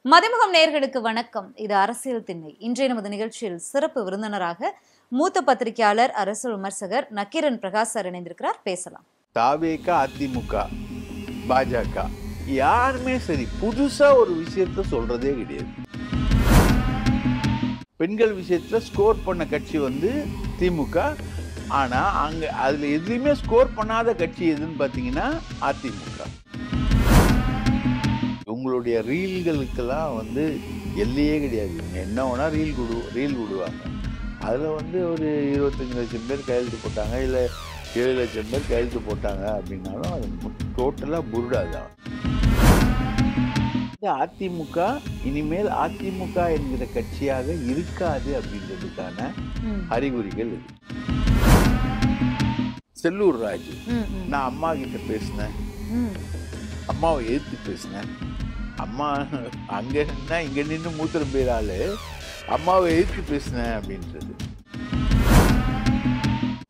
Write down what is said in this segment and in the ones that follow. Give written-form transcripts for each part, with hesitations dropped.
மதிமுகம் நேயர்களுக்கு வணக்கம். இது அரசியல் திண்ணை. இன்றைய நமது நிகழ்ச்சியில் சிறப்பு விருந்தினராக மூத்த பத்திரிகையாளர், அரசியல் விமர்சகர் நக்கீரன் பிரகாஷ் சார் இணைந்திருக்கிறார். பேசலாம். தாவேக, அதிமுக, பாஜக யாருமே சரி புதுசா ஒரு விஷயத்த சொல்றதே கிடையாது. பெண்கள் விஷயத்துல ஸ்கோர் பண்ண கட்சி வந்து திமுக. ஆனா அங்க அதுல எதுலையுமே ஸ்கோர் பண்ணாத கட்சி எதுன்னு பாத்தீங்கன்னா அதிமுக. உங்களுடைய ரீல்களுக்கெல்லாம் வந்து எல்லையே கிடையாது. என்ன வேணா ரீல் விடுவாங்க. அதில் வந்து ஒரு 25 லட்சம் பேர் கையெழுத்து போட்டாங்க, இல்லை 7 லட்சம் பேர் கையெழுத்து போட்டாங்க அப்படின்னாலும் அது டோட்டலாக புருடாதான். அதிமுக இனிமேல் அதிமுக என்கிற கட்சியாக இருக்காது அப்படின்றதுக்கான அறிகுறிகள் இது. செல்லூர் ராஜு, நான் அம்மா கிட்ட பேசினேன், அம்மாவை எதிர்த்து பேசினேன். அம்மா அங்க இருந்தா இங்க நின்று மூத்திரம் பேராளு அம்மாவை எதிர்த்து பேசினேன் அப்படின்றது.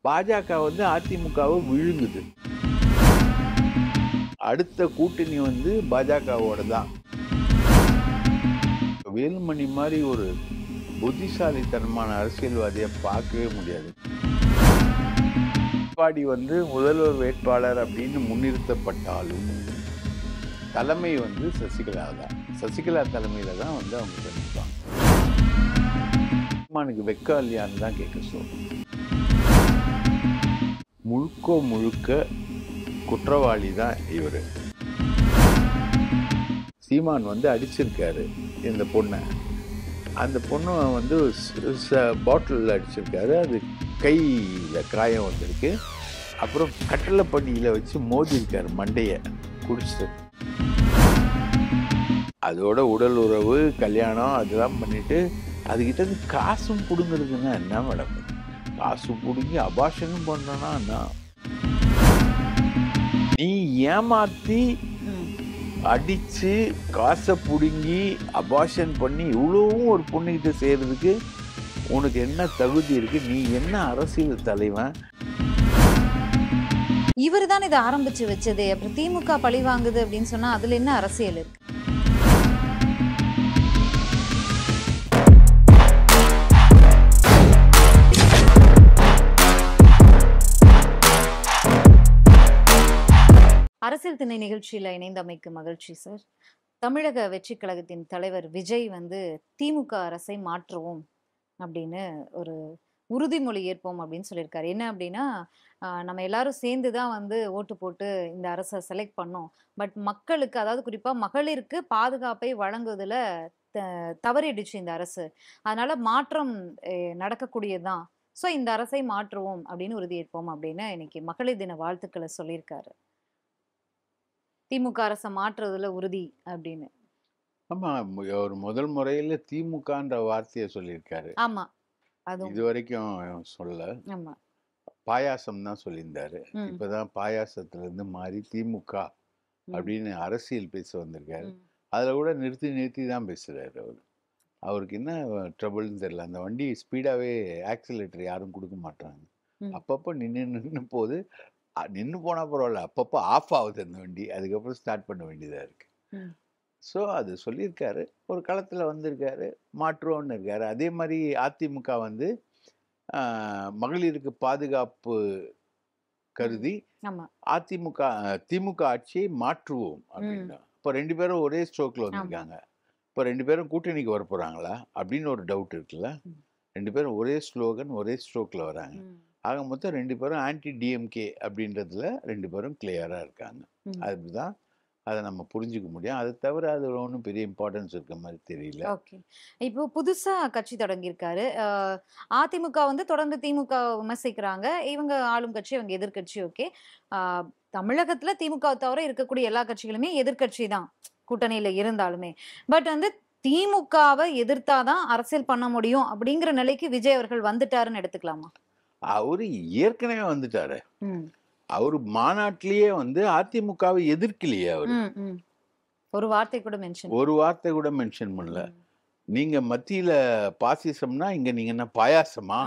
பாஜக வந்து அதிமுகவை விழுங்குது. அடுத்த கூட்டணி வந்து பாஜகவோட தான். வேலுமணி மாதிரி ஒரு புத்திசாலித்தனமான அரசியல்வாதியை பார்க்கவே முடியாது. எடப்பாடி வந்து முதல்வர் வேட்பாளர் அப்படின்னு முன்னிறுத்தப்பட்டாலும் தலைமை வந்து சசிகலா தான். சசிகலா தலைமையில தான் வந்து அவங்க சந்திப்பாங்க. சீமானுக்கு வெக்க இல்லையான்னு தான் கேட்க சொல்றோம். முழுக்க குற்றவாளி தான் இவரு. சீமான் வந்து அடிச்சிருக்காரு இந்த பொண்ணை. அந்த பொண்ணை வந்து பாட்டிலில் அடிச்சிருக்காரு. அது கையில் காயம் வந்திருக்கு. அப்புறம் கட்டளை பண்ணியில் வச்சு மோதி இருக்காரு மண்டையை குடிச்சிட்டு. அதோட உடல் உறவு, கல்யாணம் அதெல்லாம் பண்ணிட்டு அதுகிட்ட இருந்து காசும் பிடுங்குறதுன்னா என்ன மேடம்? காசு பிடுங்கி அபாஷனும் பண்றோன்னா என்ன? நீ ஏமாத்தி அடிச்சு காசை பிடுங்கி அபாஷன் பண்ணி இவ்வளவும் ஒரு பொண்ணுகிட்ட செய்யறதுக்கு உனக்கு என்ன தகுதி இருக்கு? நீ என்ன அரசியல் தலைவன்? இவர் தான் இதை ஆரம்பிச்சு வச்சதே. அப்புறம் திமுக பழி வாங்குது அப்படின்னு சொன்னா அதுல என்ன அரசியல் இருக்கு? அரசியல் திண்ணை நிகழ்ச்சியில இணைந்தமைக்கு மகிழ்ச்சி சார். தமிழக வெற்றி கழகத்தின் தலைவர் விஜய் வந்து திமுக அரசை மாற்றுவோம் அப்படின்னு ஒரு உறுதிமொழி ஏற்போம் அப்படின்னு சொல்லியிருக்காரு. என்ன அப்படின்னா, நம்ம எல்லாரும் சேர்ந்து தான் வந்து ஓட்டு போட்டு இந்த அரசை செலக்ட் பண்ணோம். பட் மக்களுக்கு, அதாவது குறிப்பா மகளிருக்கு பாதுகாப்பை வழங்குவதில் தவறிடுச்சு இந்த அரசு. அதனால மாற்றம் நடக்கக்கூடியதுதான். ஸோ இந்த அரசை மாற்றுவோம் அப்படின்னு உறுதியேற்போம் அப்படின்னு இன்னைக்கு மகளிர் தின வாழ்த்துக்களை சொல்லியிருக்காரு. திமுக அரசை மாற்றுறதுல உறுதி அப்படின்னு. ஆமா, ஒரு முதல் முறையில திமுகன்ற வார்த்தையை சொல்லியிருக்காரு. ஆமா, அது இது வரைக்கும் சொல்ல. ஆமா, பாயாசம் தான் சொல்லியிருந்தாரு. இப்பதான் பாயாசத்துல இருந்து மாறி திமுக அப்படின்னு அரசியல் பேச வந்திருக்காரு. அதுல கூட நிறுத்தி தான் பேசுறாரு அவரு. அவருக்கு என்ன ட்ரபிள்னு தெரியல. அந்த வண்டி ஸ்பீடாவே ஆக்சிலேட்டர் யாரும் கொடுக்க மாட்டாங்க. அப்பப்போ நின்று போது நின்று போனா பரவாயில்ல, அப்பப்போ ஆஃப் ஆகுது அந்த வண்டி. அதுக்கப்புறம் ஸ்டார்ட் பண்ண வேண்டியதா இருக்கு. ஸோ அது சொல்லியிருக்காரு. ஒரு களத்தில் வந்திருக்காரு, மாற்றுவோன்னு இருக்காரு. அதே மாதிரி அதிமுக வந்து மகளிருக்கு பாதுகாப்பு கருதி திமுக ஆட்சியை மாற்றுவோம் அப்படின்னா, இப்போ 2 பேரும் ஒரே ஸ்ட்ரோக்ல வந்திருக்காங்க. இப்போ 2 பேரும் கூட்டணிக்கு வர போறாங்களா அப்படின்னு ஒரு டவுட் இருக்குல்ல. 2 பேரும் ஒரே ஸ்லோகன், ஒரே ஸ்ட்ரோக்ல வராங்க. ஆக மொத்தம் 2 பேரும் ஆன்டி டிஎம்கே அப்படின்றதுல 2 பேரும் கிளியரா இருக்காங்க. அதுதான் அதை நம்ம புரிஞ்சுக்க முடியும். அதை தவிர அது ஒன்றும் பெரிய இம்பார்ட்டன்ஸ் இருக்க மாதிரி தெரியல. ஓகே, இப்போ புதுசா கட்சி தொடங்கியிருக்காரு. அதிமுக வந்து தொடர்ந்து திமுக விமர்சிக்கிறாங்க. இவங்க ஆளும் கட்சி, இவங்க எதிர்கட்சி. ஓகே, தமிழகத்துல திமுக தவிர இருக்கக்கூடிய எல்லா கட்சிகளுமே எதிர்கட்சி தான் கூட்டணியில இருந்தாலுமே. பட் வந்து திமுகவை எதிர்த்தாதான் அரசியல் பண்ண முடியும் அப்படிங்கிற நிலைக்கு விஜய் அவர்கள் வந்துட்டாருன்னு எடுத்துக்கலாமா? அவரு ஏற்கனவே வந்துட்டாரு. அவரு மாநாட்டிலேயே வந்து அதிமுகவை எதிர்க்கலையே. அவரு ஒரு வார்த்தை கூட மென்ஷன் பண்ணல. நீங்க மத்தியில பாசிசம்னா இங்க நீங்க என்ன பாயாசமா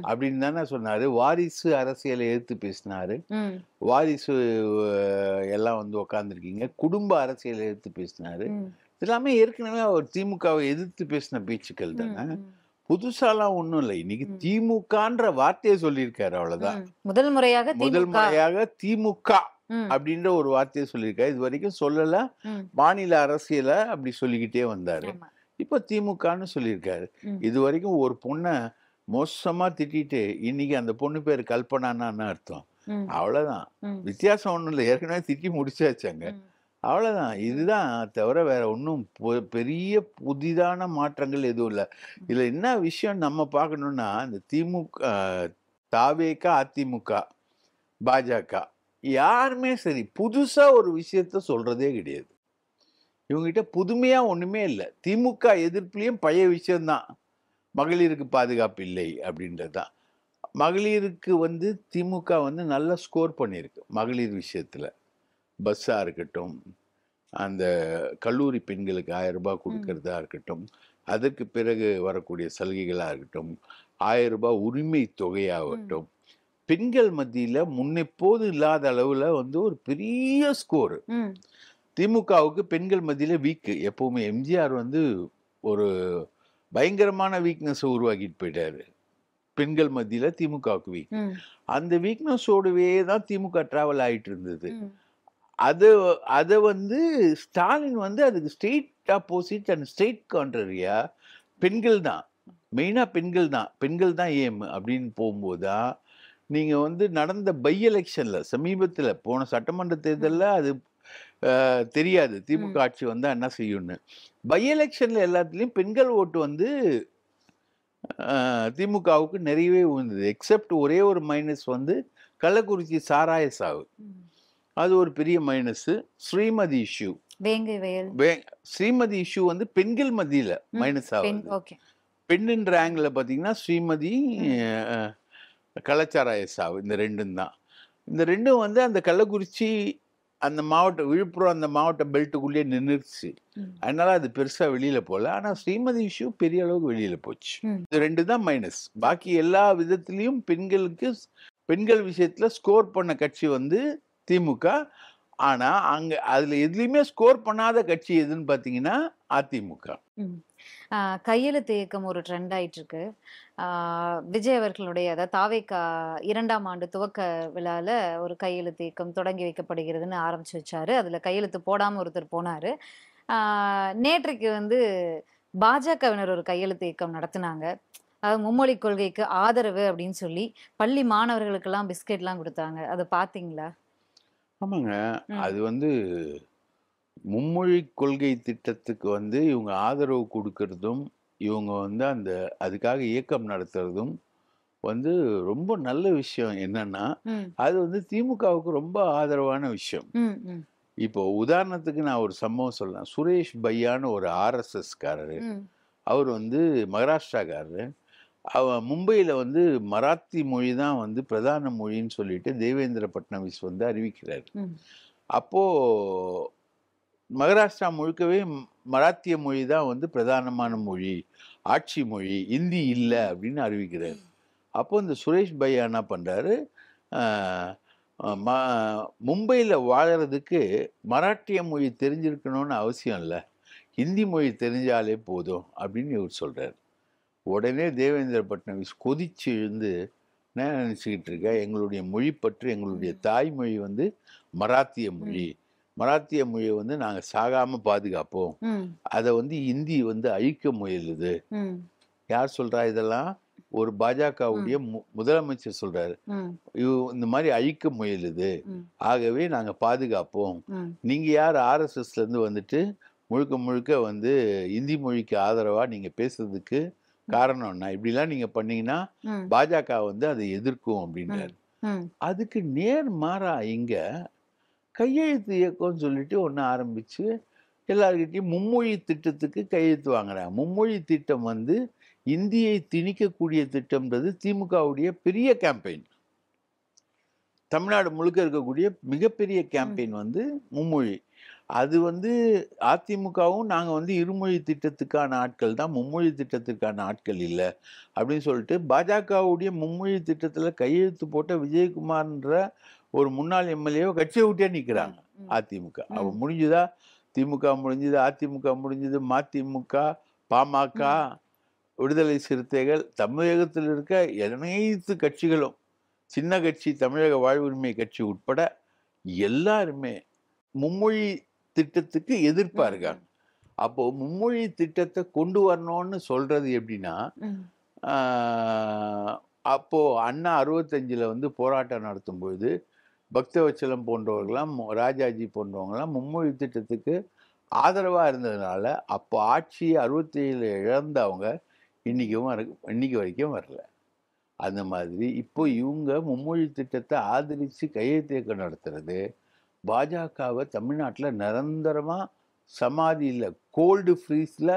அப்படின்னு தானே சொன்னாரு. வாரிசு அரசியலை எதிர்த்து பேசினாரு. வாரிசு எல்லாம் வந்து உக்காந்துருக்கீங்க, குடும்ப அரசியலை எதிர்த்து பேசினாரு. இதெல்லாமே ஏற்கனவே அவர் திமுகவை எதிர்த்து பேசின பேச்சுக்கள் தானே. புதுசாலாம் ஒண்ணும் இல்லை. இன்னைக்கு திமுகன்ற வார்த்தையை சொல்லியிருக்காரு, அவ்வளவுதான். முதல் முறையாக திமுக அப்படின்ற ஒரு வார்த்தையை சொல்லியிருக்காரு. இது வரைக்கும் சொல்லல. மாநில அரசியல அப்படி சொல்லிக்கிட்டே வந்தாரு. இப்ப திமுகன்னு சொல்லியிருக்காரு. இது வரைக்கும் ஒரு பொண்ணை மோசமா திட்டிட்டு இன்னைக்கு அந்த பொண்ணு பேர் கல்பனான்னு அர்த்தம். அவ்வளவுதான். வித்தியாசம் ஒண்ணும் இல்லை. ஏற்கனவே திட்டி முடிச்சாச்சாங்க. அவ்வளவுதான். இதுதான் தவிர வேற ஒன்றும் பெரிய புதிதான மாற்றங்கள் எதுவும் இல்லை. இதுல என்ன விஷயம் நம்ம பார்க்கணும்னா, இந்த திமுக, தாவேக, அதிமுக, பாஜக யாருமே சரி புதுசா ஒரு விஷயத்த சொல்றதே கிடையாது. இவங்ககிட்ட புதுமையா ஒண்ணுமே இல்லை. திமுக எதிர்ப்புலயும் பழைய விஷயம்தான். மகளிருக்கு பாதுகாப்பு இல்லை அப்படின்றதுதான். மகளிருக்கு திமுக நல்ல ஸ்கோர் பண்ணியிருக்கு மகளிர் விஷயத்துல. பஸ்ஸா இருக்கட்டும், அந்த கல்லூரி பெண்களுக்கு 1000 ரூபாய் கொடுக்கறதா இருக்கட்டும், அதற்கு பிறகு வரக்கூடிய சலுகைகளா இருக்கட்டும், 1000 ரூபாய் உரிமை தொகையாகட்டும், பெண்கள் மத்தியில முன்னெப்போது இல்லாத அளவுல ஒரு பெரிய ஸ்கோர். திமுகவுக்கு பெண்கள் மத்தியில வீக். எப்பவுமே எம்ஜிஆர் ஒரு பயங்கரமான வீக்னஸ் உருவாக்கிட்டு போயிட்டாரு. பெண்கள் மத்தியில திமுகவுக்கு வீக். அந்த வீக்னஸோடவே தான் திமுக டிராவல் ஆயிட்டு இருந்தது. அதை ஸ்டாலின் அதுக்கு ஸ்ட்ரெயிட் ஆப்போசிட் அண்ட் ஸ்ட்ரெயிட் கான்ட்ரரியா பெண்கள் தான், மெயினா பெண்கள் தான் ஏம் அப்படின்னு போகும்போதுதான் நீங்க நடந்த பை எலெக்ஷன்ல சமீபத்துல போன சட்டமன்ற தேர்தல்ல அது தெரியாது திமுக ஆட்சி வந்தா என்ன செய்யும்னு. பை எலெக்ஷன்ல எல்லாத்துலயும் பெண்கள் ஓட்டு திமுகவுக்கு நிறையவே விழுந்தது. எக்ஸப்ட் ஒரே ஒரு மைனஸ் கள்ளக்குறிச்சி சாராய சாவு. அது ஒரு பெரிய minus. Srimathi issue, Srimathi issue பெண்கள் மத்தியில மைனஸ் ஆகுது. பெண்ணுன்ற ஆங்கிள் பாத்தீங்கன்னா ஸ்ரீமதி, கள்ளச்சாராய சாவு, இந்த ரெண்டும் தான். இந்த ரெண்டும் அந்த கள்ளக்குறிச்சி அந்த மாவட்ட, விழுப்புரம் அந்த மாவட்ட பெல்ட்டுக்குள்ளேயே நின்றுச்சு. அதனால அது பெருசா வெளியில போல. ஆனா ஸ்ரீமதி இஷ்யூ பெரிய அளவுக்கு வெளியில போச்சு. இது ரெண்டு தான் மைனஸ். பாக்கி எல்லா விதத்திலையும் பெண்கள் விஷயத்துல ஸ்கோர் பண்ண கட்சி திமுக. ஆனா அங்க அதுல எதுலயுமே ஸ்கோர் பண்ணாத கட்சி எதுன்னு பாத்தீங்கன்னா அதிமுக. கையெழுத்து இயக்கம் ஒரு ட்ரெண்ட் ஆயிட்டு இருக்கு. விஜய் அவர்களுடைய, அதாவது தாவேகா 2ஆம் ஆண்டு துவக்க விழால ஒரு கையெழுத்து இயக்கம் தொடங்கி வைக்கப்படுகிறதுன்னு ஆரம்பிச்சு வச்சாரு. அதுல கையெழுத்து போடாம ஒருத்தர் போனாரு. நேற்றைக்கு பாஜகவினர் ஒரு கையெழுத்து இயக்கம் நடத்தினாங்க. அதாவது மும்மொழி கொள்கைக்கு ஆதரவு அப்படின்னு சொல்லி பள்ளி மாணவர்களுக்கெல்லாம் பிஸ்கெட்லாம் கொடுத்தாங்க. அதை பாத்தீங்களா? ஆமாங்க. அது மும்மொழி கொள்கை திட்டத்துக்கு இவங்க ஆதரவு கொடுக்கறதும், இவங்க அதுக்காக இயக்கம் நடத்துறதும் ரொம்ப நல்ல விஷயம். என்னன்னா அது திமுகவுக்கு ரொம்ப ஆதரவான விஷயம். இப்போ உதாரணத்துக்கு நான் ஒரு சம்பவம் சொல்லலாம். சுரேஷ் பையான்னு ஒரு ஆர்எஸ்எஸ் காரரு, அவர் மகாராஷ்டிராக்காரரு. மும்பையில மராத்தி மொழி தான் பிரதான மொழின்னு சொல்லிட்டு தேவேந்திர பட்னவிஸ் அறிவிக்கிறாரு. அப்போ மகாராஷ்டிரா முழுக்கவே மராத்திய மொழி தான் பிரதானமான மொழி, ஆட்சி மொழி, இந்தி இல்லை அப்படின்னு அறிவிக்கிறார். அப்போ இந்த சுரேஷ் பையா என்ன பண்றாரு, மும்பையில் வாழறதுக்கு மராட்டிய மொழி தெரிஞ்சிருக்கணும்னு அவசியம் இல்லை, ஹிந்தி மொழி தெரிஞ்சாலே போதும் அப்படின்னு இவர் சொல்றாரு. உடனே தேவேந்திர பட்னவிஸ் கொதிச்சு எழுந்து, என்ன நினச்சிக்கிட்டு இருக்க, எங்களுடைய மொழி பற்றி, எங்களுடைய தாய்மொழி மராத்திய மொழி, மராத்திய மொழியை நாங்கள் சாகாமல் பாதுகாப்போம், அதை இந்தி அழிக்க முயலுது. யார் சொல்றா இதெல்லாம்? ஒரு பாஜகவுடைய முதலமைச்சர் சொல்றாரு, இந்த மாதிரி அழிக்க முயலுது, ஆகவே நாங்கள் பாதுகாப்போம். நீங்க யார் ஆர்எஸ்எஸ்ல இருந்து முழுக்க முழுக்க இந்தி மொழிக்கு ஆதரவா நீங்க பேசுறதுக்கு காரணம்னா, இப்படிலாம் நீங்க பண்ணீங்கன்னா பாஜக அதை எதிர்க்கும் அப்படின்றாரு. அதுக்கு நேர் மாறா இங்க கையெழுத்து இயக்கம்னு சொல்லிட்டு ஒன்று ஆரம்பிச்சு எல்லார்கிட்டையும் மும்மொழி திட்டத்துக்கு கையெழுத்து வாங்குறாங்க. மும்மொழி திட்டம் இந்தியை திணிக்கக்கூடிய திட்டம்ன்றது திமுகவுடைய பெரிய கேம்பெயின். தமிழ்நாடு முழுக்க இருக்கக்கூடிய மிகப்பெரிய கேம்பெயின் மும்மொழி. அது அதிமுகவும் நாங்கள் இருமொழி திட்டத்துக்கான ஆட்கள் தான், மும்மொழி திட்டத்திற்கான ஆட்கள் இல்லை அப்படின்னு சொல்லிட்டு பாஜகவுடைய மும்மொழி திட்டத்தில் கையெழுத்து போட்ட விஜயகுமார்ன்ற ஒரு முன்னாள் எம்எல்ஏவை கட்சியை விட்டே நிற்கிறாங்க அதிமுக. அவ முடிஞ்சுதா, திமுக முடிஞ்சது, அதிமுக முடிஞ்சது, மதிமுக, பாமக, ம். விடுதலை சிறுத்தைகள், தமிழகத்தில் இருக்க அனைத்து கட்சிகளும், சின்ன கட்சி தமிழக வாழ்வுரிமை கட்சி உட்பட எல்லாருமே மும்மொழி திட்டத்துக்கு எதிர்ப்பா ம். இருக்காங்க. அப்போ மும்மொழி திட்டத்தை கொண்டு வரணும்னு சொல்றது எப்படின்னா, ம். அப்போ அண்ணா 65ல வந்து போராட்டம் நடத்தும் பொழுது பக்தவச்சலம் போன்றவர்களாம், ராஜாஜி போன்றவங்கலாம் மும்மொழி திட்டத்துக்கு ஆதரவா இருந்ததுனால, அப்போ ஆட்சியை 67ல இழந்தவங்க இன்னைக்கு வரைக்கும் வரல. அந்த மாதிரி இப்போ இவங்க மும்மொழி திட்டத்தை ஆதரிச்சு கையெழுத்து இயக்கம் நடத்துறது, பாஜகவை தமிழ்நாட்டுல நிரந்தரமா சமாதியில கோல்டு ஃப்ரீஸ்ல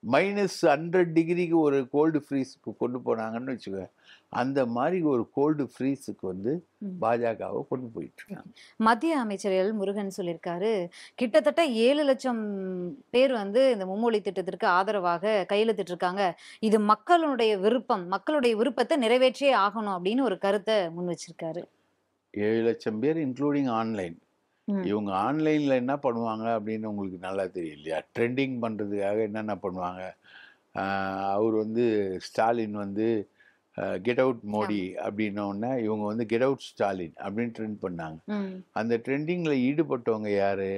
-100 டிகிரிக்கு ஒரு கோல்டு ஃப்ரீஸ்க்கு கொண்டு போனாங்கன்னு வச்சுக்கோங்க. அந்த மாதிரி ஒரு கோல்டு ஃப்ரீஸுக்கு வந்து ம். பாஜகவை கொண்டு போயிட்டு இருக்காங்க. மத்திய அமைச்சர் எல். முருகன் சொல்லியிருக்காரு, கிட்டத்தட்ட 7,00,000 பேர் வந்து இந்த மும்மொழி திட்டத்திற்கு ஆதரவாக கையெழுத்திட்டிருக்காங்க. இது மக்களுடைய விருப்பம். மக்களுடைய விருப்பத்த நிறைவேற்றியே ஆகணும் அப்படின்னு ஒரு கருத்த முன் வச்சிருக்காரு. 7,00,000 பேர் இன்க்ளூடிங் ஆன்லைன். ம். இவங்க ஆன்லைன்ல என்ன பண்ணுவாங்க அப்படின்னு உங்களுக்கு நல்லா தெரியும் இல்லையா? ட்ரெண்டிங் பண்றதுக்காக என்னென்ன பண்ணுவாங்க? அவர் வந்து ஸ்டாலின் வந்து கெட் அவுட் மோடி ஆமா. அப்படின்னோடனே இவங்க வந்து கெட் அவுட் ஸ்டாலின் அப்படின்னு ட்ரெண்ட் பண்ணாங்க. ம். அந்த ட்ரெண்டிங்ல ஈடுபட்டவங்க யாரு?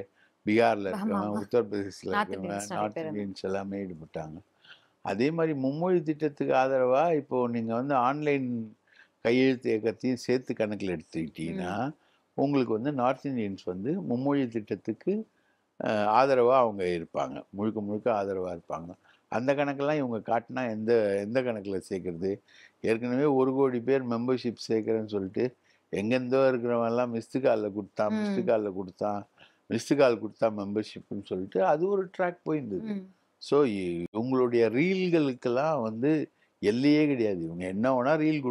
பீகார்ல ஆமா, இருக்கவங்க, ஆமா. உத்தரப்பிரதேசல நார்த் இருக்கவங்க, இந்தியன்ஸ் நெறைய நார்த் பேர் இருந்தாங்க. இந்தியன்ஸ் எல்லாமே ஈடுபட்டாங்க. அதே மாதிரி மும்மொழி திட்டத்துக்கு ஆதரவா இப்போ நீங்க வந்து ஆன்லைன் கையெழுத்து இயக்கத்தையும் சேர்த்து கணக்கில் எடுத்துக்கிட்டீங்கன்னா, ம். உங்களுக்கு வந்து நார்த் இந்தியன்ஸ் வந்து மும்மொழி திட்டத்துக்கு ஆதரவா அவங்க இருப்பாங்க. முழுக்க முழுக்க ஆதரவா இருப்பாங்க. அந்த கணக்கெல்லாம் இவங்க காட்டுனா எந்த எந்த கணக்குல சேர்க்கறது? ஏற்கனவே 1,00,00,000 பேர் மெம்பர்ஷிப் சேர்க்கிறேன்னு சொல்லிட்டு, எங்கேருந்தோ இருக்கிறவன்லாம் மிஸ்டு கால்ல குடுத்தான், மிஸ்டு ம். கால்ல குடுத்தான், மிஸ்டு கால் குடுத்தா மெம்பர்ஷிப்ன்னு சொல்லிட்டு அது ஒரு ட்ராக் போயிருந்தது. ம். ஸோ இவங்களுடைய ரீல்களுக்கெல்லாம் வந்து எல்லையே கிடையாது. இவங்க என்ன வேணா ரீல்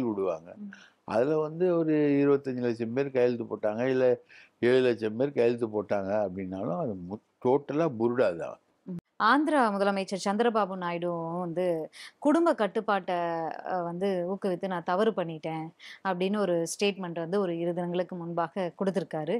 விடுவாங்க. ம். அதுல வந்து ஒரு 25,00,000 பேர் கையெழுத்து போட்டாங்க. இல்ல 7,00,000 பேர் கையெழுத்து போட்டாங்க அப்படின்னாலும், அது டோட்டலா புருடா தான். ஆந்திரா முதலமைச்சர் சந்திரபாபு நாயுடுவும் வந்து குடும்ப கட்டுப்பாட்ட வந்து ஊக்குவித்து நான் தவறு பண்ணிட்டேன் அப்படின்னு ஒரு ஸ்டேட்மெண்ட் வந்து ஒரு 2 தினங்களுக்கு முன்பாக குடுத்திருக்காரு.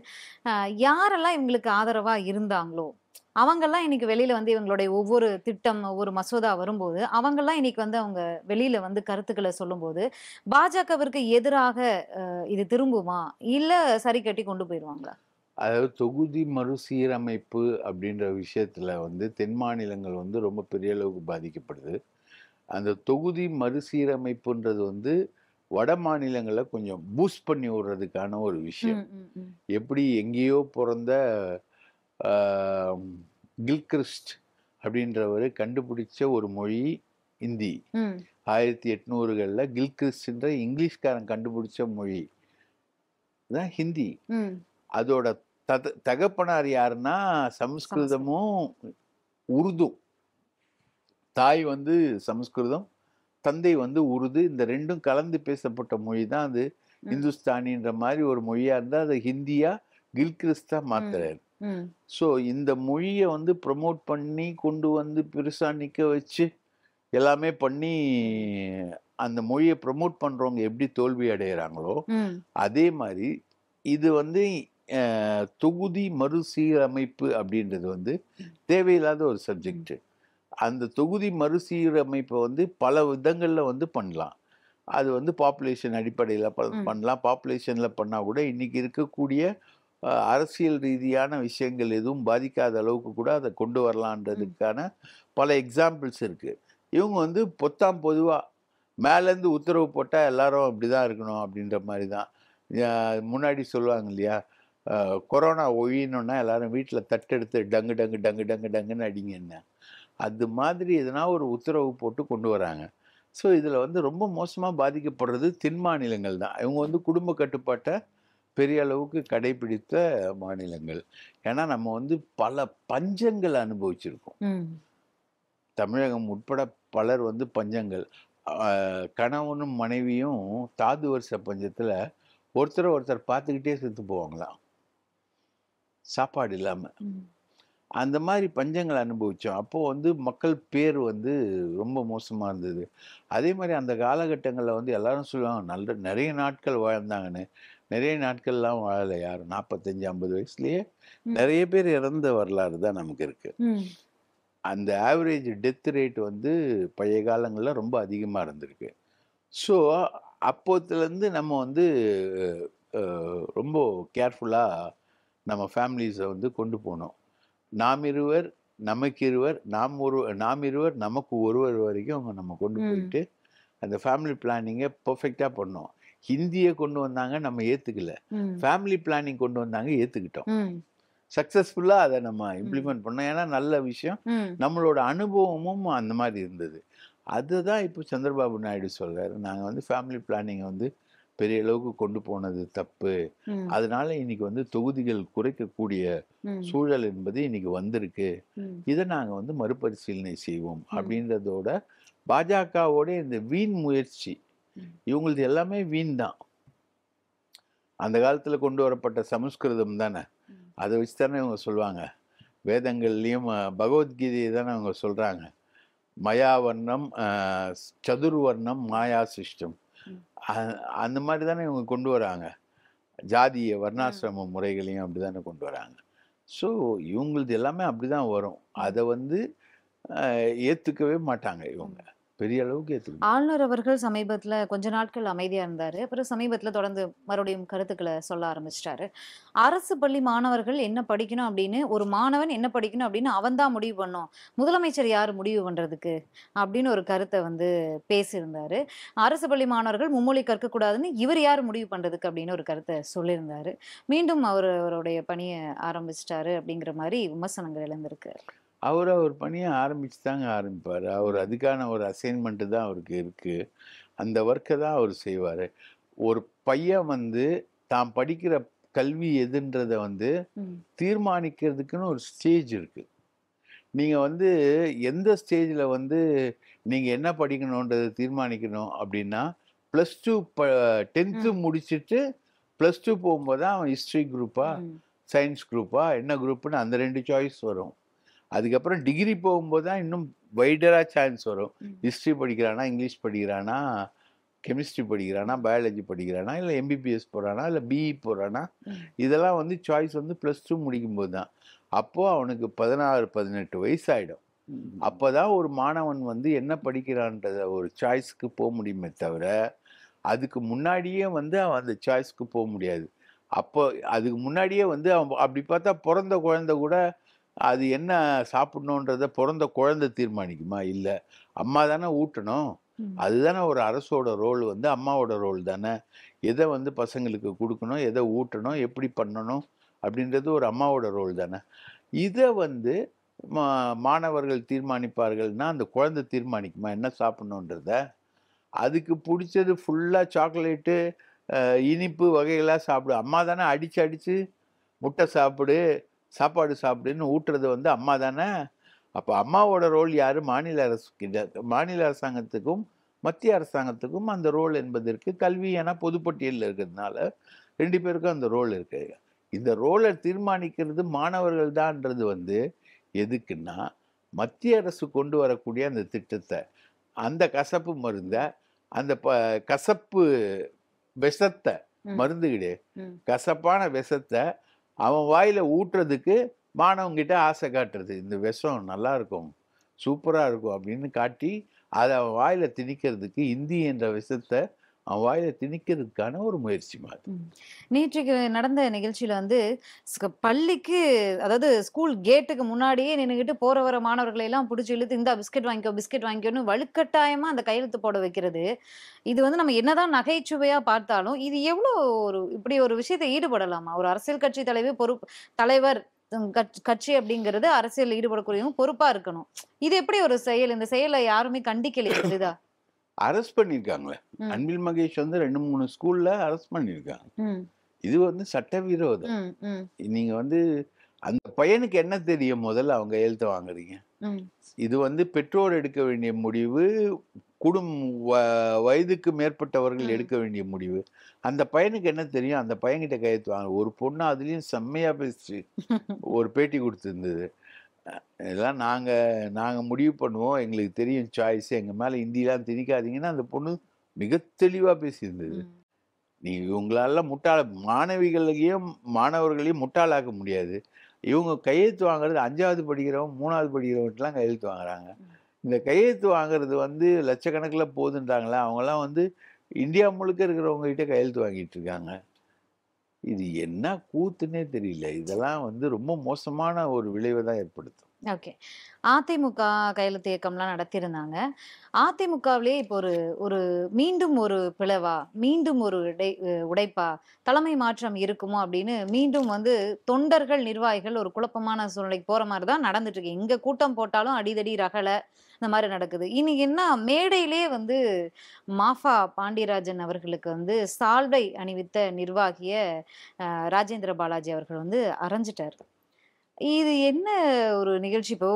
யாரெல்லாம் இவங்களுக்கு ஆதரவா இருந்தாங்களோ, அவங்கலாம் இன்னைக்கு வெளியில வந்து இவங்களுடைய ஒவ்வொரு திட்டம், ஒவ்வொரு மசோதா வரும்போது, அவங்கலாம் இன்னைக்கு வந்து அவங்க வெளியில வந்து கருத்துக்கள சொல்லும்போது, பாஜகவிற்கு எதிராக இது திரும்புமா? இல்ல சரி கட்டி கொண்டு போயிருவாங்களா? அதாவது தொகுதி மறுசீரமைப்பு அப்படின்ற விஷயத்துல வந்து தென் மாநிலங்கள் வந்து ரொம்ப பெரிய அளவுக்கு பாதிக்கப்படுது. அந்த தொகுதி மறுசீரமைப்புன்றது வந்து வட மாநிலங்கள்ல கொஞ்சம் பூஸ்ட் பண்ணி விடுறதுக்கான ஒரு விஷயம். ம், ம், ம். எப்படி எங்கேயோ பொறந்த ஆ கில்கிறிஸ்ட் அப்படின்றவரு கண்டுபிடிச்ச ஒரு மொழி இந்தி. ம். 1800கள்ல கில்கிறிஸ்ட்ன்ற இங்கிலீஷ்காரன் கண்டுபிடிச்ச மொழி தான் ஹிந்தி. ம். அதோட தகப்பனார் யாருன்னா சமஸ்கிருதம். சமஸ்கிருதமும், உருதும். தாய் வந்து சமஸ்கிருதம், தந்தை வந்து உருது. இந்த 2ம் கலந்து பேசப்பட்ட மொழி தான் அது. ம். இந்துஸ்தானின்ற மாரி ஒரு மொழியா இருந்தா, அத ஹிந்தியா கில்கிறிஸ்ட்டா ம். மாத்துறாரு. ம். ஸோ இந்த மொழிய வந்து ப்ரமோட் பண்ணி கொண்டு வந்து பெருசா நிக்க வச்சு, எல்லாமே பண்ணி அந்த மொழிய ப்ரமோட் பண்றவங்க எப்படி தோல்வி அடையறாங்களோ, ம். அதே மாரி இது வந்து தொகுதி மறுசீரமைப்பு அப்படின்றது வந்து தேவையில்லாத ஒரு ம். சப்ஜெக்ட். அந்த தொகுதி மறுசீரமைப்ப வந்து பல விதங்கள்ல வந்து பண்ணலாம். அது வந்து பாப்புலேஷன் அடிப்படையில ம். பண்ணலாம். பாப்புலேஷன்ல பண்ணா கூட இன்னைக்கு இருக்கக்கூடிய அரசியல் ரீதியான விஷயங்கள் எதுவும் பாதிக்காத அளவுக்கு கூட அத கொண்டு ம். வரலான்றதுக்கான பல எக்ஸாம்பிள்ஸ் இருக்கு. இவங்க வந்து பொத்தாம் பொதுவா மேலேருந்து உத்தரவு போட்டா எல்லாரும் அப்படிதான் இருக்கணும் அப்படின்ற மாரி தான். முன்னாடி சொல்லுவாங்க இல்லையா? கொரோனா ஒழியணும்னா எல்லாரும் வீட்ல தட்டெடுத்து டங்கு டங்கு டங்கு டங்கு டங்குன்னு அடிங்கன்னு. அது மாதிரி எதனா ஒரு உத்தரவு போட்டு கொண்டு வராங்க. ஸோ இதுல வந்து ரொம்ப மோசமா பாதிக்கப்படுறது தென் மாநிலங்கள் தான். இவங்க வந்து ம். குடும்ப கட்டுப்பாட்ட பெரிய அளவுக்கு கடைபிடித்த மாநிலங்கள். ஏன்னா நம்ம வந்து பல பஞ்சங்கள் அனுபவிச்சிருக்கோம். ம். தமிழகம் உட்பட பலர் வந்து பஞ்சங்கள். கணவனும் மனைவியும் தாது வருஷ பஞ்சத்துல ஒருத்தர ஒருத்தர் பார்த்துக்கிட்டே செத்து போவாங்களாம். சாப்பாடு இல்லாம. ம். அந்த மாரி பஞ்சங்கள அனுபவிச்சோம். அப்போ வந்து மக்கள் பேர் வந்து ரொம்ப மோசமா இருந்தது. அதே மாரி அந்த காலகட்டங்கள்ல வந்து எல்லாரும் சொல்லுவாங்க, நெறைய நாட்கள் வாழ்ந்தாங்கன்னு. நிறைய நாட்கள்லாம் வாழலை யாரும். 45, 50 வயசுலயே ம். நிறைய பேர் இறந்த வரலாறு தான் நமக்கு இருக்கு. ம். அந்த ஆவரேஜ் டெத் ரேட் வந்து பழைய காலங்கள்ல ரொம்ப அதிகமா இருந்திருக்கு. ஸோ, அப்போத்துலேருந்து நம்ம வந்து ரொம்ப கேர்ஃபுல்லா நம்ம ஃபேமிலீஸ வந்து கொண்டு போனோம். நாம் இருவர், நமக்கிருவர், நாம் இருவர், நமக்கு ஒருவர் வரைக்கும் அவங்க நம்ம கொண்டு ம். போயிட்டு, அந்த ஃபேமிலி பிளானிங்க பெர்ஃபெக்ட்டா பண்ணோம். ஹிந்திய கொண்டு வந்தாங்க, நம்ம ஏத்துக்கல. ம். ஃபேமிலி பிளானிங் கொண்டு வந்தாங்க, ஏத்துக்கிட்டோம். ம். சக்சஸ்ஃபுல்லா அத நம்ம ம். இம்ப்ளிமெண்ட் பண்ணோம். ஏன்னா நல்ல விஷயம். ம். நம்மளோட அனுபவமும் அந்த மாரி இருந்தது. அதுதான் இப்போ சந்திரபாபு நாயுடு சொல்றாரு. நாங்க வந்து ஃபேமிலி பிளானிங்க வந்து பெரிய அளவுக்கு கொண்டு போனது தப்பு. ம். அதனால இன்னைக்கு வந்து தொகுதிகள் குறைக்கக்கூடிய ம். சூழல் என்பது இன்னைக்கு வந்திருக்கு. ம். இத நாங்க வந்து மறுபரிசீலனை செய்வோம். ம். அப்படின்றதோட பாஜகவோட இந்த வீண் முயற்சி, ம். இவங்களது எல்லாமே வீண் தான். அந்த காலத்துல கொண்டு வரப்பட்ட சமஸ்கிருதம் தானே. ம். அத வச்சு தானே இவங்க சொல்லுவாங்க. வேதங்கள்லயும் பகவத்கீதையை தானே அவங்க சொல்றாங்க. மயா வர்ணம் சதுர்வர்ணம் மாயா சிஷ்டம். ம். அந்த மாதிரி தானே இவங்க கொண்டு வராங்க. ஜாதிய ம். வர்ணாசிரம முறைகளையும் அப்படிதானே கொண்டு வராங்க. ஸோ இவங்களது எல்லாமே அப்படிதான் வரும். ம். அத வந்து ஏத்துக்கவே மாட்டாங்க ம். இவங்க. பெரிய அளவுக்கு ஏத்துக்க மாட்டாங்க. ஆளுநர் அவர்கள் சமீபத்துல கொஞ்ச நாட்கள் அமைதியா இருந்தாரு. அப்புறம் சமீபத்துல தொடர்ந்து மறுபடியும் கருத்துக்கள சொல்ல ஆரம்பிச்சுட்டாரு. அரசு பள்ளி மாணவர்கள் என்ன படிக்கணும் அப்படின்னு, ஒரு மாணவன் என்ன படிக்கணும் அப்படின்னு அவன் தான் முடிவு பண்ணணும். முதலமைச்சர் யாரு முடிவு பண்றதுக்கு? அப்படின்னு ஒரு கருத்த வந்து பேசியிருந்தாரு. அரசு பள்ளி மாணவர்கள் மும்மொழி கற்கக்கூடாதுன்னு இவர் யாரு முடிவு பண்றதுக்கு அப்படின்னு ஒரு கருத்த சொல்லியிருந்தாரு. மீண்டும் அவருடைய பணிய ஆரம்பிச்சுட்டாரு அப்படிங்கிற மாரி விமர்சனங்கள் எழுந்திருக்கு. அவர் பணிய ஆரம்பிச்சு தாங்க ஆரம்பிப்பாரு. அவர் ம். அதுக்கான ஒரு அசைன்மெண்ட் தான் அவருக்கு இருக்கு. அந்த ஒர்க்க தான் அவர் செய்வாரு. ஒரு பையன் வந்து தான் படிக்கிற கல்வி எதுன்றத வந்து ம். தீர்மானிக்கிறதுக்குன்னு ஒரு ஸ்டேஜ் இருக்கு. நீங்க வந்து எந்த ஸ்டேஜ்ல வந்து நீங்க என்ன படிக்கணுன்றத தீர்மானிக்கணும் அப்படின்னா, +2 10த் ம். முடிச்சுட்டு +2 போகும்போது தான் அவன் ஹிஸ்டரி குரூப்பா, ம். சயன்ஸ் குரூப்பா, என்ன குரூப்னு அந்த 2 சாய்ஸ் வரும். அதுக்கப்புறம் டிகிரி போகும்போது தான் இன்னும் வைடரா சான்ஸ் வரும். ம். ஹிஸ்டரி படிக்கிறானா, இங்கிலீஷ் படிக்கிறானா, கெமிஸ்ட்ரி படிக்கிறானா, ம். பயாலஜி படிக்கிறானா, இல்ல எம்பிபிஎஸ் போறானா, இல்ல பிஇ போறானா, ம். இதெல்லாம் வந்து சாய்ஸ் வந்து +2 முடிக்கும்போது தான். அப்போ அவனுக்கு 16, 18 வயசாயிடும். ம். அப்பதான் ஒரு மாணவன் வந்து என்ன படிக்கிறான்றத ஒரு சாய்ஸ்க்கு முடியுமே தவிர, அதுக்கு முன்னாடியே வந்து அவன் அந்த சாய்ஸ்க்கு முடியாது. அப்போ அதுக்கு முன்னாடியே வந்து அவன் அப்படி பார்த்தா பொறந்த குழந்தை கூட அது என்ன சாப்பிடணுன்றத பொறந்த குழந்தை தீர்மானிக்குமா? இல்ல. அம்மா தானே ஊட்டணும். ம். அதுதானே ஒரு அரசோட ரோல் வந்து அம்மாவோட ரோல் தானே. எத வந்து பசங்களுக்கு குடுக்கணும், எத ஊட்டணும், எப்படி பண்ணணும் அப்படின்றது ஒரு அம்மாவோட ரோல் தானே. இத வந்து மா மாணவர்கள் தீர்மானிப்பார்கள்னா, அந்த குழந்தை தீர்மானிக்குமா என்ன சாப்பிடணுன்றத? அதுக்கு புடிச்சது ஃபுல்லா சாக்லேட்டு, இனிப்பு வகைகளா சாப்பிடும். அம்மா தானே அடிச்சு, அடிச்சு முட்டை சாப்பிடு, சாப்பாடு சாப்பிடுன்னு ஊட்டுறது வந்து அம்மா தானே. அப்ப அம்மாவோட ரோல் யாரு? மாநில அரசு கிட்ட. மாநில அரசாங்கத்துக்கும், மத்திய அரசாங்கத்துக்கும் அந்த ரோல் என்பது இருக்கு. கல்வி ஏன்னா பொதுப்பட்டியல்ல இருக்கிறதுனால 2 பேருக்கும் அந்த ரோல் இருக்கு. இந்த ரோல தீர்மானிக்கிறது மாணவர்கள் தான்ன்றது வந்து எதுக்குன்னா, மத்திய அரசு கொண்டு வரக்கூடிய அந்த திட்டத்த, அந்த கசப்பு மருந்த, அந்த கசப்பு விஷத்த ம். மருந்து ம். கசப்பான விஷத்த அவன் வாயில ஊட்டுறதுக்கு மாணவன்கிட்ட ஆசை காட்டுறது. இந்த விஷம் நல்லா இருக்கும், சூப்பரா இருக்கும் அப்படின்னு காட்டி, அத அவன் வாயில திணிக்கிறதுக்கு இந்தி என்ற விஷத்த அவன் வாயில திணிக்கிறதுக்கான ஒரு முயற்சிமா அது. ம். நேற்றைக்கு நடந்த நிகழ்ச்சியில வந்து பள்ளிக்கு அதாவது ஸ்கூல் கேட்டுக்கு முன்னாடியே நின்னுகிட்டு போற வர மாணவர்களை எல்லாம் புடிச்சு இழுத்து இந்தா பிஸ்கட் வாங்கிக்கோ, பிஸ்கட் வாங்கிக்கோன்னு வலுக்கட்டாயமா அந்த கையெழுத்து போட வைக்கிறது. இது வந்து நம்ம என்னதான் நகைச்சுவையா பார்த்தாலும், இது எவ்ளோ இப்படி ஒரு விஷயத்த ஈடுபடலாமா? ஒரு அரசியல் கட்சி தலைவர் கட்சி அப்படிங்கிறது அரசியல்ல ஈடுபடக்கூடியவங்க பொறுப்பா இருக்கணும். இது எப்படி ஒரு செயல்? இந்த செயல யாருமே கண்டிக்கலையே பெரிதா? அரெஸ்ட் பண்ணியிருக்காங்களே. ம். அன்பில் மகேஷ் வந்து 2, 3 ஸ்கூல்ல அரெஸ்ட் பண்ணியிருக்காங்க. ம். இது வந்து சட்டவிரோதம். ம். ம். நீங்க வந்து அந்த பையனுக்கு என்ன தெரியும் முதல்ல அவங்க கையெழுத்த வாங்குறீங்க? ம். இது வந்து பெற்றோர் எடுக்க வேண்டிய முடிவு, குடும் வ வயதுக்கு மேற்பட்டவர்கள் ம். எடுக்க வேண்டிய முடிவு. அந்த பையனுக்கு என்ன தெரியும்? அந்த பையன்கிட்ட கையெழுத்து வாங்க. ஒரு பொண்ணு அதுலயும் செம்மையா பேசுச்சு. ஒரு பேட்டி குடுத்திருந்தது. இதெல்லாம் நாங்க நாங்க முடிவு பண்ணுவோம். எங்களுக்கு தெரியும் சாய்ஸ். எங்க மேல இந்திலாம் திணிக்காதீங்கன்னு அந்த பொண்ணு மிக தெளிவா பேசியிருந்தது. ம். நீ இவங்களால மாணவிகளையும் மாணவர்களையும் முட்டாளாக்க முடியாது. இவங்க கையெழுத்து வாங்குறது 5வது படிக்கிறவன் 3வது படிக்கிறவன்ட்டலாம் கையெழுத்து வாங்குறாங்க. இந்த கையெழுத்து வாங்குறது வந்து லட்சக்கணக்கில போகுதுன்றாங்களா, அவங்கலாம் வந்து இந்தியா முழுக்க இருக்கிறவங்க கிட்ட கையெழுத்து வாங்கிட்டு இருக்காங்க. இது என்ன கூத்துன்னே தெரியல. இதெல்லாம் வந்து ரொம்ப மோசமான ஒரு விளைவ தான் ஏற்படுத்தும். ஓகே. அதிமுக கையெழுத்து இயக்கம்லாம் நடத்தியிருந்தாங்க. அதிமுகவிலேயே இப்போ ஒரு ஒரு மீண்டும் ஒரு பிளவா? மீண்டும் ஒரு உடைப்பா? தலைமை மாற்றம் இருக்குமோ அப்படின்னு மீண்டும் வந்து தொண்டர்கள், நிர்வாகிகள் ஒரு குழப்பமான சூழ்நிலைக்கு போற மாரி தான் நடந்துட்டு இருக்கு. எங்க கூட்டம் போட்டாலும் அடிதடி, ரகளை இந்த மாரி நடக்குது. இன்னைக்கு என்ன மேடையிலேயே வந்து மாஃபா பாண்டியராஜன் அவர்களுக்கு வந்து சால்வை அணிவித்த நிர்வாகிய ராஜேந்திர பாலாஜி அவர்கள் வந்து அறைஞ்சிட்டாரு. இது என்ன ஒரு நிகழ்ச்சி? இப்போ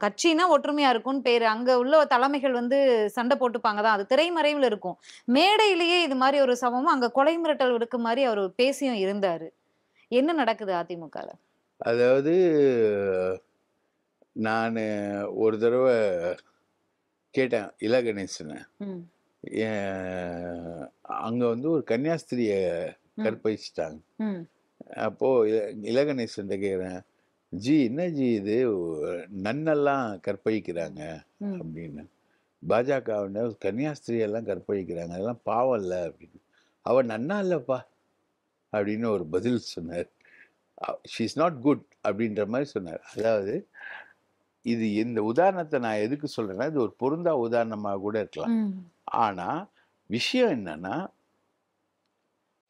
கட்சின்னா ஒற்றுமையா இருக்கும்னு பேரு. அங்க உள்ள தலைமைகள் வந்து சண்டை போட்டுப்பாங்க தான். அது திரைமறைவுல இருக்கும். மேடையிலேயே இது மாரி ஒரு சம்பவம், அங்க கொலை மிரட்டல் விடுக்க மாரி அவரு பேசியும் இருந்தாரு. என்ன நடக்குது அதிமுகல? அதாவது நானு ஒரு தடவ கேட்டேன் இல கணேசன. ம். அங்க வந்து ஒரு கன்னியாஸ்திரிய ம். கற்பழிச்சுட்டாங்க. ம். அப்போ இல கணேசன்ட்ட கேக்குறேன், "ஜி என்ன ஜி இது நன்னெல்லாம் கற்பழிக்கிறாங்க" ம். அப்படின்னு. பாஜகவினர் கன்னியாஸ்திரியெல்லாம் கற்பழிக்கிறாங்க. அதெல்லாம் பாவம் இல்ல அப்படின்னு. "அவ நன்னா இல்லப்பா" அப்படின்னு ஒரு பதில் சொன்னார். ஷி இஸ் நாட் குட் அப்படின்ற மாரி சொன்னார். அதாவது இது இந்த உதாரணத்த நான் எதுக்கு சொல்றேன்னா, இது ஒரு பொருந்தா உதாரணமா கூட இருக்கலாம். ம். ஆனா, விஷயம் என்னன்னா,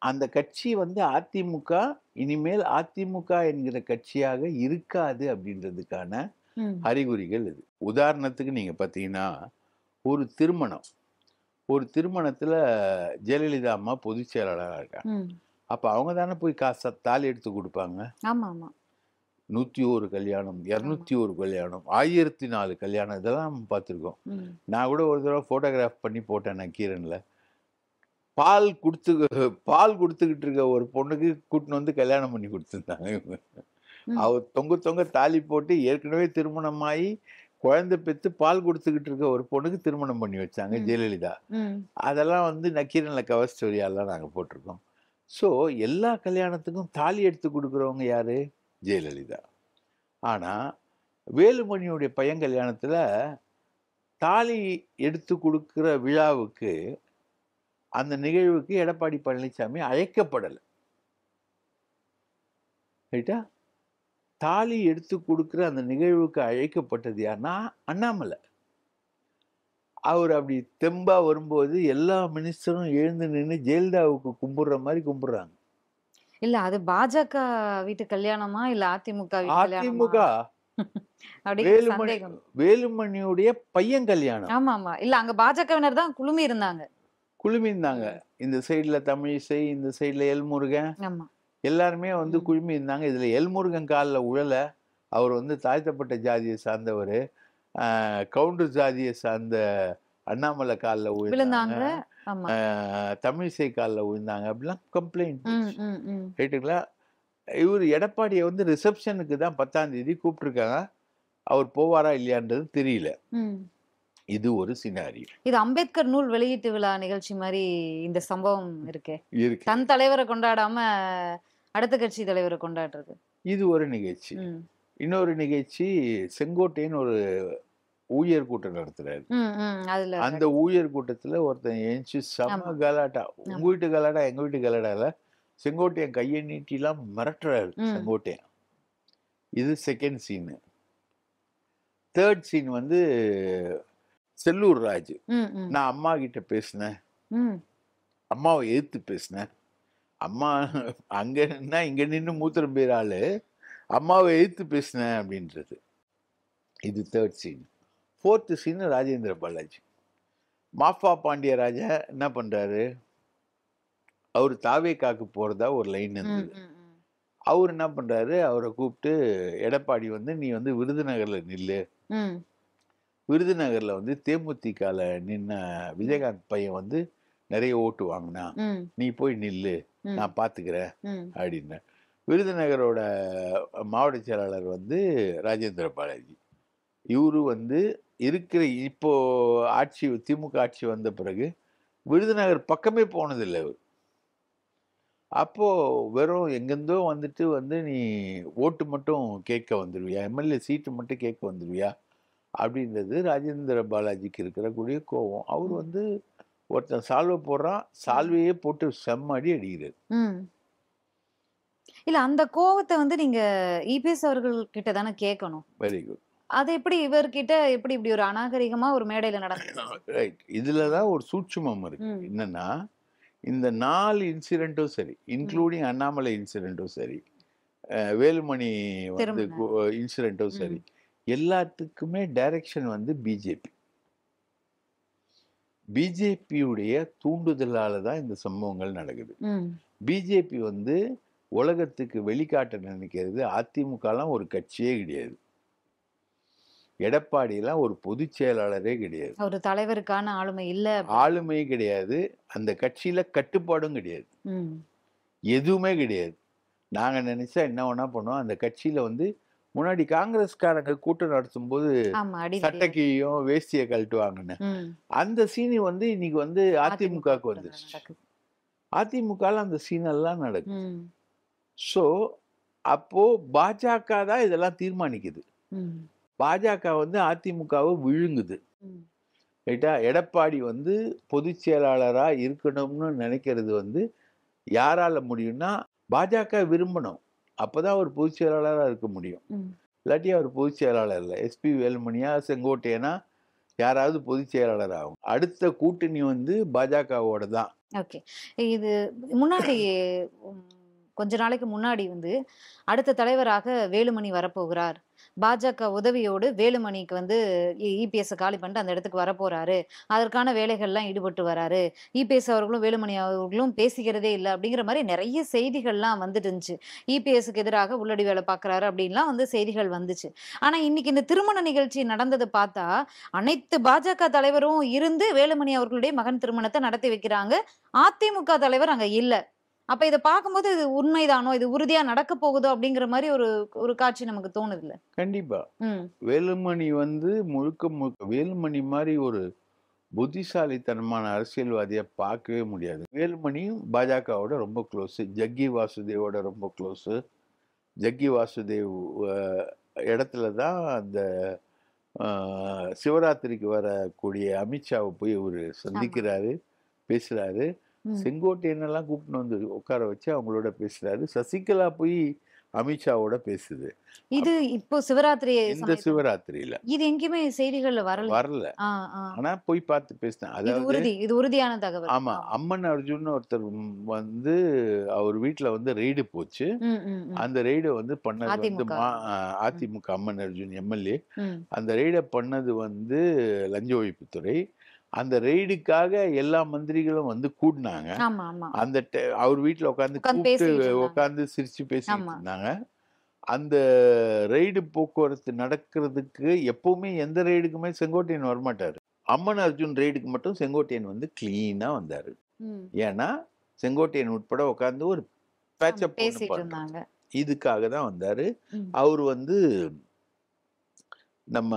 அந்த கட்சி வந்து அதிமுக இனிமேல் அதிமுக என்கிற கட்சியாக இருக்காது அப்படின்றதுக்கான ம். அறிகுறிகள் இது. உதாரணத்துக்கு நீங்க பார்த்தீங்கன்னா, ஒரு திருமணம். ஒரு திருமணத்துல ஜெயலலிதா அம்மா பொதுச் செயலாளரா இருக்காங்க. ம். அப்ப அவங்க தானே போய் தாலி எடுத்து குடுப்பாங்க. ஆமா, ஆமா. 101 கல்யாணம், ஆமா. 201 கல்யாணம், 1004 கல்யாணம் இதெல்லாம் நம்ம பார்த்துருக்கோம். ம். நான் கூட ஒரு தடவ ஃபோட்டோகிராஃப் பண்ணி போட்டேன் நக்கீரன்ல. பால் குடுத்து பால் குடுத்துக்கிட்டு இருக்க ஒரு பொண்ணுக்கு கூட்டின்னு வந்து கல்யாணம் பண்ணி குடுத்துருந்தாங்க இவங்க. ம். அவ தொங்க தொங்க தாலி போட்டு ஏற்கனவே திருமணமாயி, குழந்தை பெத்து பால் குடுத்துக்கிட்டு இருக்க ஒரு பொண்ணுக்கு திருமணம் பண்ணி வச்சாங்க ம். ஜெயலலிதா. ம். அதெல்லாம் வந்து நக்கீரன்ல கவர் ஸ்டோரியாலாம் நாங்க போட்டிருக்கோம். ஸோ எல்லா கல்யாணத்துக்கும் தாலி எடுத்து குடுக்குறவங்க யாரு? ஜெயலலிதா. ஆனா, வேலுமணியுடைய பையன் கல்யாணத்துல தாலி எடுத்து குடுக்குற விழாவுக்கு, அந்த நிகழ்வுக்கு எடப்பாடி பழனிசாமி அழைக்கப்படல. ரைட்டா? தாலி எடுத்து குடுக்குற அந்த நிகழ்வுக்கு அழைக்கப்பட்டது யாருன்னா, அண்ணாமலை. அவரு அப்படி தெம்பா வரும்போது, எல்லா மினிஸ்டரும் எழுந்து நின்னு ஜெயலலிதாவுக்கு கும்பிடுற மாரி கும்பிடுறாங்க. இல்ல அது பாஜக வீட்டு கல்யாணமா? இல்ல அதிமுக வீட்டு கல்யாணமா? அதிமுக அப்படிங்கிற வேலுமணி சந்தேகம். வேலுமணியுடைய பையன் கல்யாணம். ஆமாமா. இல்ல அங்க பாஜகவினர் தான் குழுமி இருந்தாங்க. குழுமியிருந்தாங்க. ம். இந்த சைடுல தமிழிசை, இந்த சைடுல எல்முருகன் ஆமா. எல்லாருமே வந்து ம். குழுமி இருந்தாங்க. இதுல எல்முருகன் கால்ல உழல. அவர் வந்து தாழ்த்தப்பட்ட ஜாதியை சார்ந்தவரு. கவுண்டர் ஜாதியை சார்ந்த அண்ணாமலை கால்ல விழுந்தாங்க. விழுந்தாங்க. ஆமா. தமிழிசை கால்ல விழுந்தாங்க. அப்படிலாம் கம்ப்ளைண்ட் ம், போச்சு. ம், ம். ரைட்டுங்களா? இவரு எடப்பாடிய வந்து ரிசப்ஷனுக்கு தான் 10ஆம் தேதி கூப்பிட்டுருக்காங்க. அவர் போவாரா இல்லையான்றது தெரியல. ம். இது ஒரு சினாரியோ. இது அம்பேத்கர் நூல் வெளியீட்டு விழா நிகழ்ச்சி மாரி இந்த சம்பவம் இருக்கே. இருக்கு. தன் தலைவர கொண்டாடாம அடுத்த கட்சி தலைவர கொண்டாடுறது. இது ஒரு நிகழ்ச்சி. ம். இன்னொரு நிகழ்ச்சி செங்கோட்டையன் ஒரு ஊழியர் கூட்டம் நடத்துறாரு. ம், ம். அதுல அந்த ஊழியர் கூட்டத்துல ஒருத்தன் எந்திச்சு செம ஆமா. கலாட்டா. உங்க ஆமா. வீட்டு கலாட்டா, எங்க வீட்டு கலாட்டா இல்ல. செங்கோட்டையன் கைய நீட்டிலாம் மிரட்டுறாரு ம். செங்கோட்டையன். இது 2ண்ட் சீனு. 3rd சீன் வந்து செல்லூர் ராஜு. ம், ம். நான் அம்மா கிட்ட பேசினேன். ம். அம்மாவ எதிர்த்து பேசினேன். அம்மா அங்க நின்னா இங்க நின்னு மூத்திரம் பேர் ஆளு. அம்மாவ எதிர்த்து பேசினேன் அப்படின்றது. இது 3rd scene. 4th scene Rajendra Balaji. Mafoi Pandiaraja என்ன பண்றாரு? அவரு தாவேகாக்கு போறதா ஒரு லைன் ம், இருந்தது. ம், ம். அவரு என்ன பண்றாரு? அவர கூப்பிட்டு எடப்பாடி வந்து நீ வந்து விருதுநகர்ல நில்லு. ம். விருதுநகர்ல வந்து தேமுதிகல நின்ன விஜயகாந்த் பையன் வந்து நிறைய ஓட்டு வாங்குனான். ம். நீ போய் நில்லு. ம். நான் பார்த்துக்கிறேன் ம். அப்படின்னார். விருதுநகரோட மாவட்ட செயலாளர் வந்து ராஜேந்திர பாலாஜி. இவரு வந்து இருக்கிற இப்போ திமுக ஆட்சி வந்த பிறகு விருதுநகர் பக்கமே போனதில்ல இவரு. அப்போ வெறும் எங்கேருந்தோ வந்துட்டு வந்து நீ ஓட்டு மட்டும் கேட்க வந்துருவியா, எம்எல்ஏ சீட்டு மட்டும் கேட்க வந்துருவியா அப்படின்றது ராஜேந்திர பாலாஜிக்கு இருக்கக்கூடிய கோவம். அவர் ம். வந்து ஒருத்தன் சால்வை போடுறான், சால்வையே போட்டு செம்ம அடி அடிக்கிறாரு. ம். இல்ல அந்த கோவத்த வந்து நீங்க இபிஎஸ் அவர்கள் கிட்ட தானே கேட்கணும். Very good. அது எப்படி இவர்கிட்ட எப்படி இப்படி ஒரு அநாகரிகமா ஒரு மேடையில நடந்தது? ரைட். இதுல தான் ஒரு சூட்சுமம் இருக்கு. ம். என்னன்னா, இந்த 4 இன்சிடென்ட்டும் சரி, ம். இன்க்ளூடிங் அண்ணாமலை இன்சிடென்ட்டும் சரி, வேலுமணி வந்து திருமண இன்சிடென்ட்டும் சரி, ம். எல்லாத்துக்குமே டைரக்ஷன் வந்து பிஜேபி. பிஜேபியுடைய தூண்டுதலால தான் இந்த சம்பவங்கள் நடக்குது. ம். பிஜேபி வந்து உலகத்துக்கு வெளிக்காட்ட நினைக்கிறது அதிமுகலாம் ஒரு கட்சியே கிடையாது. எடப்பாடிலாம் ஒரு பொதுச் செயலாளரே கிடையாது. ஒரு தலைவருக்கான ஆளுமை இல்ல அப்படின்னு. ஆளுமை கிடையாது. அந்த கட்சியில கட்டுப்பாடும் கிடையாது. ம். எதுவுமே கிடையாது. நாங்க நினைச்சா என்ன வேணா பண்ணுவோம். அந்த கட்சியில வந்து முன்னாடி காங்கிரஸ்காரங்க கூட்டம் நடத்தும்போது ஆமா. அடிதடி. சட்டைக்கையும் வேஷ்டிய கழட்டுவாங்கன்னு. ம். அந்த சீனி வந்து இன்னைக்கு வந்து அதிமுகவுக்கு கூட வந்துருச்சு. நடக்குது. அதிமுகல அந்த சீனெல்லாம் நடக்குது. ம். ஸோ, அப்போ பாஜக தான் இதெல்லாம் தீர்மானிக்குது. ம். பாஜக வந்து அதிமுகவ விழுங்குது. ம். ரைட்டா? எடப்பாடி வந்து பொதுச் செயலாளரா இருக்கணும்னு நினைக்கிறது வந்து யாரால முடியும்னா, பாஜக விரும்பணும். அப்பதான் அவர் பொதுச் செயலாளரா இருக்க முடியும். ம். இல்லாட்டி அவர் பொதுச் செயலாளர் இல்ல. எஸ்பி வேலுமணியா, செங்கோட்டையனா யாராவது பொதுச் செயலாளர் ஆகும். அடுத்த கூட்டணி வந்து பாஜகவோட தான். ஓகே. இது முன்னாடி ம், கொஞ்ச நாளைக்கு முன்னாடி வந்து அடுத்த தலைவராக வேலுமணி வரப்போகிறார். பாஜக உதவியோடு வேலுமணிக்கு வந்து இபிஎஸ் காலி பண்ணிட்டு அந்த இடத்துக்கு வரப்போறாரு. அதற்கான வேலைகள்லாம் ஈடுபட்டு வராரு. இபிஎஸ் அவர்களும் வேலுமணி அவர்களும் பேசிக்கிறதே இல்ல அப்படிங்கிற மாரி நெறைய செய்திகள்லாம் வந்துட்டு இருந்துச்சு. இபிஎஸ்க்கு எதிராக உள்ளடி வேலை பார்க்குறாரு அப்படின்லாம் வந்து செய்திகள் வந்துச்சு. ஆனா இன்னைக்கு இந்த திருமண நிகழ்ச்சி நடந்தத பார்த்தா, அனைத்து பாஜக தலைவரும் இருந்து வேலுமணி அவர்களுடைய மகன் திருமணத்த நடத்தி வைக்கிறாங்க. அதிமுக தலைவர் அங்க இல்ல. அப்ப இத பார்க்கும்போது இது உண்மைதானோ? இது உறுதியா நடக்க போகுதோ? அப்படிங்கிற மாரி ஒரு ஒரு காட்சி நமக்கு தோணுதுல்ல. கண்டிப்பா. ம். வேலுமணி வந்து முழுக்க முழுக்க வேலுமணி மாரி ஒரு புத்திசாலித்தனமான அரசியல்வாதிய பார்க்கவே முடியாது. வேலுமணியும் பாஜகவோட ரொம்ப க்ளோஸு. ஜக்கி வாசுதேவோட ரொம்ப க்ளோஸு. ஜக்கி வாசுதேவ் அ இடத்துல தான் அந்த அ சிவராத்திரிக்கு வரக்கூடிய அமித்ஷாவ போய் இவரு ஆமா. சந்திக்கிறாரு, பேசுறாரு. ம். செங்கோட்டையனெல்லாம் கூப்பிட்டுன்னு வந்து உட்கார வச்சு அவங்களோட பேசுறாரு. சசிகலா போய் அமித்ஷாவோட பேசுது. இது இப்போ சிவராத்திரி இந்த சமயத்துல சிவராத்திரியில. இது எங்கேயுமே செய்திகள்ல வரல. வரல. ஆ, ஆ. ஆனா போய் பார்த்து பேசினேன். இது அதாவது இது உறுதியான தகவல். ஆமா. ஆமா. அம்மன் அர்ஜுன்னு ஒருத்தர் வந்து அவர் வீட்ல வந்து ரெய்டு போச்சு. ம், ம், ம். அந்த ரெய்ட வந்து பண்ணது வந்து அதிமுக. ம், அதிமுக அம்மன் அர்ஜுன் எம்எல்ஏ. ம். அந்த ரெய்ட பண்ணது வந்து லஞ்ச ஒழிப்புத்துறை. அந்த ரெய்டுக்காக எல்லா மந்திரிகளும் வந்து கூடுனாங்க. ஆமா, ஆமா. அந்த அவர் வீட்ல உட்கார்ந்து உட்கார்ந்து கூப்ட்டு பேசிக்கிட்டு இருந்தாங்க. உட்கார்ந்து சிரிச்சு பேசிக்கிட்டு ஆமா. இருந்தாங்க. அந்த ரெய்டு போக்குவரத்து நடக்கிறதுக்கு எப்பவுமே எந்த ரெய்டுக்குமே செங்கோட்டையன் வரமாட்டாரு. அம்மன் அர்ஜுன் ரெய்டுக்கு மட்டும் செங்கோட்டையன் வந்து கிளீனா வந்தாரு. ம். ஏன்னா, செங்கோட்டையன் உட்பட உட்கார்ந்து ஒரு ஆமா. பேட்சப் ஒண்ணு பேசிட்டு பண்றோம். இருந்தாங்க. இதுக்காக தான் வந்தாரு. ம். அவரு வந்து நம்ம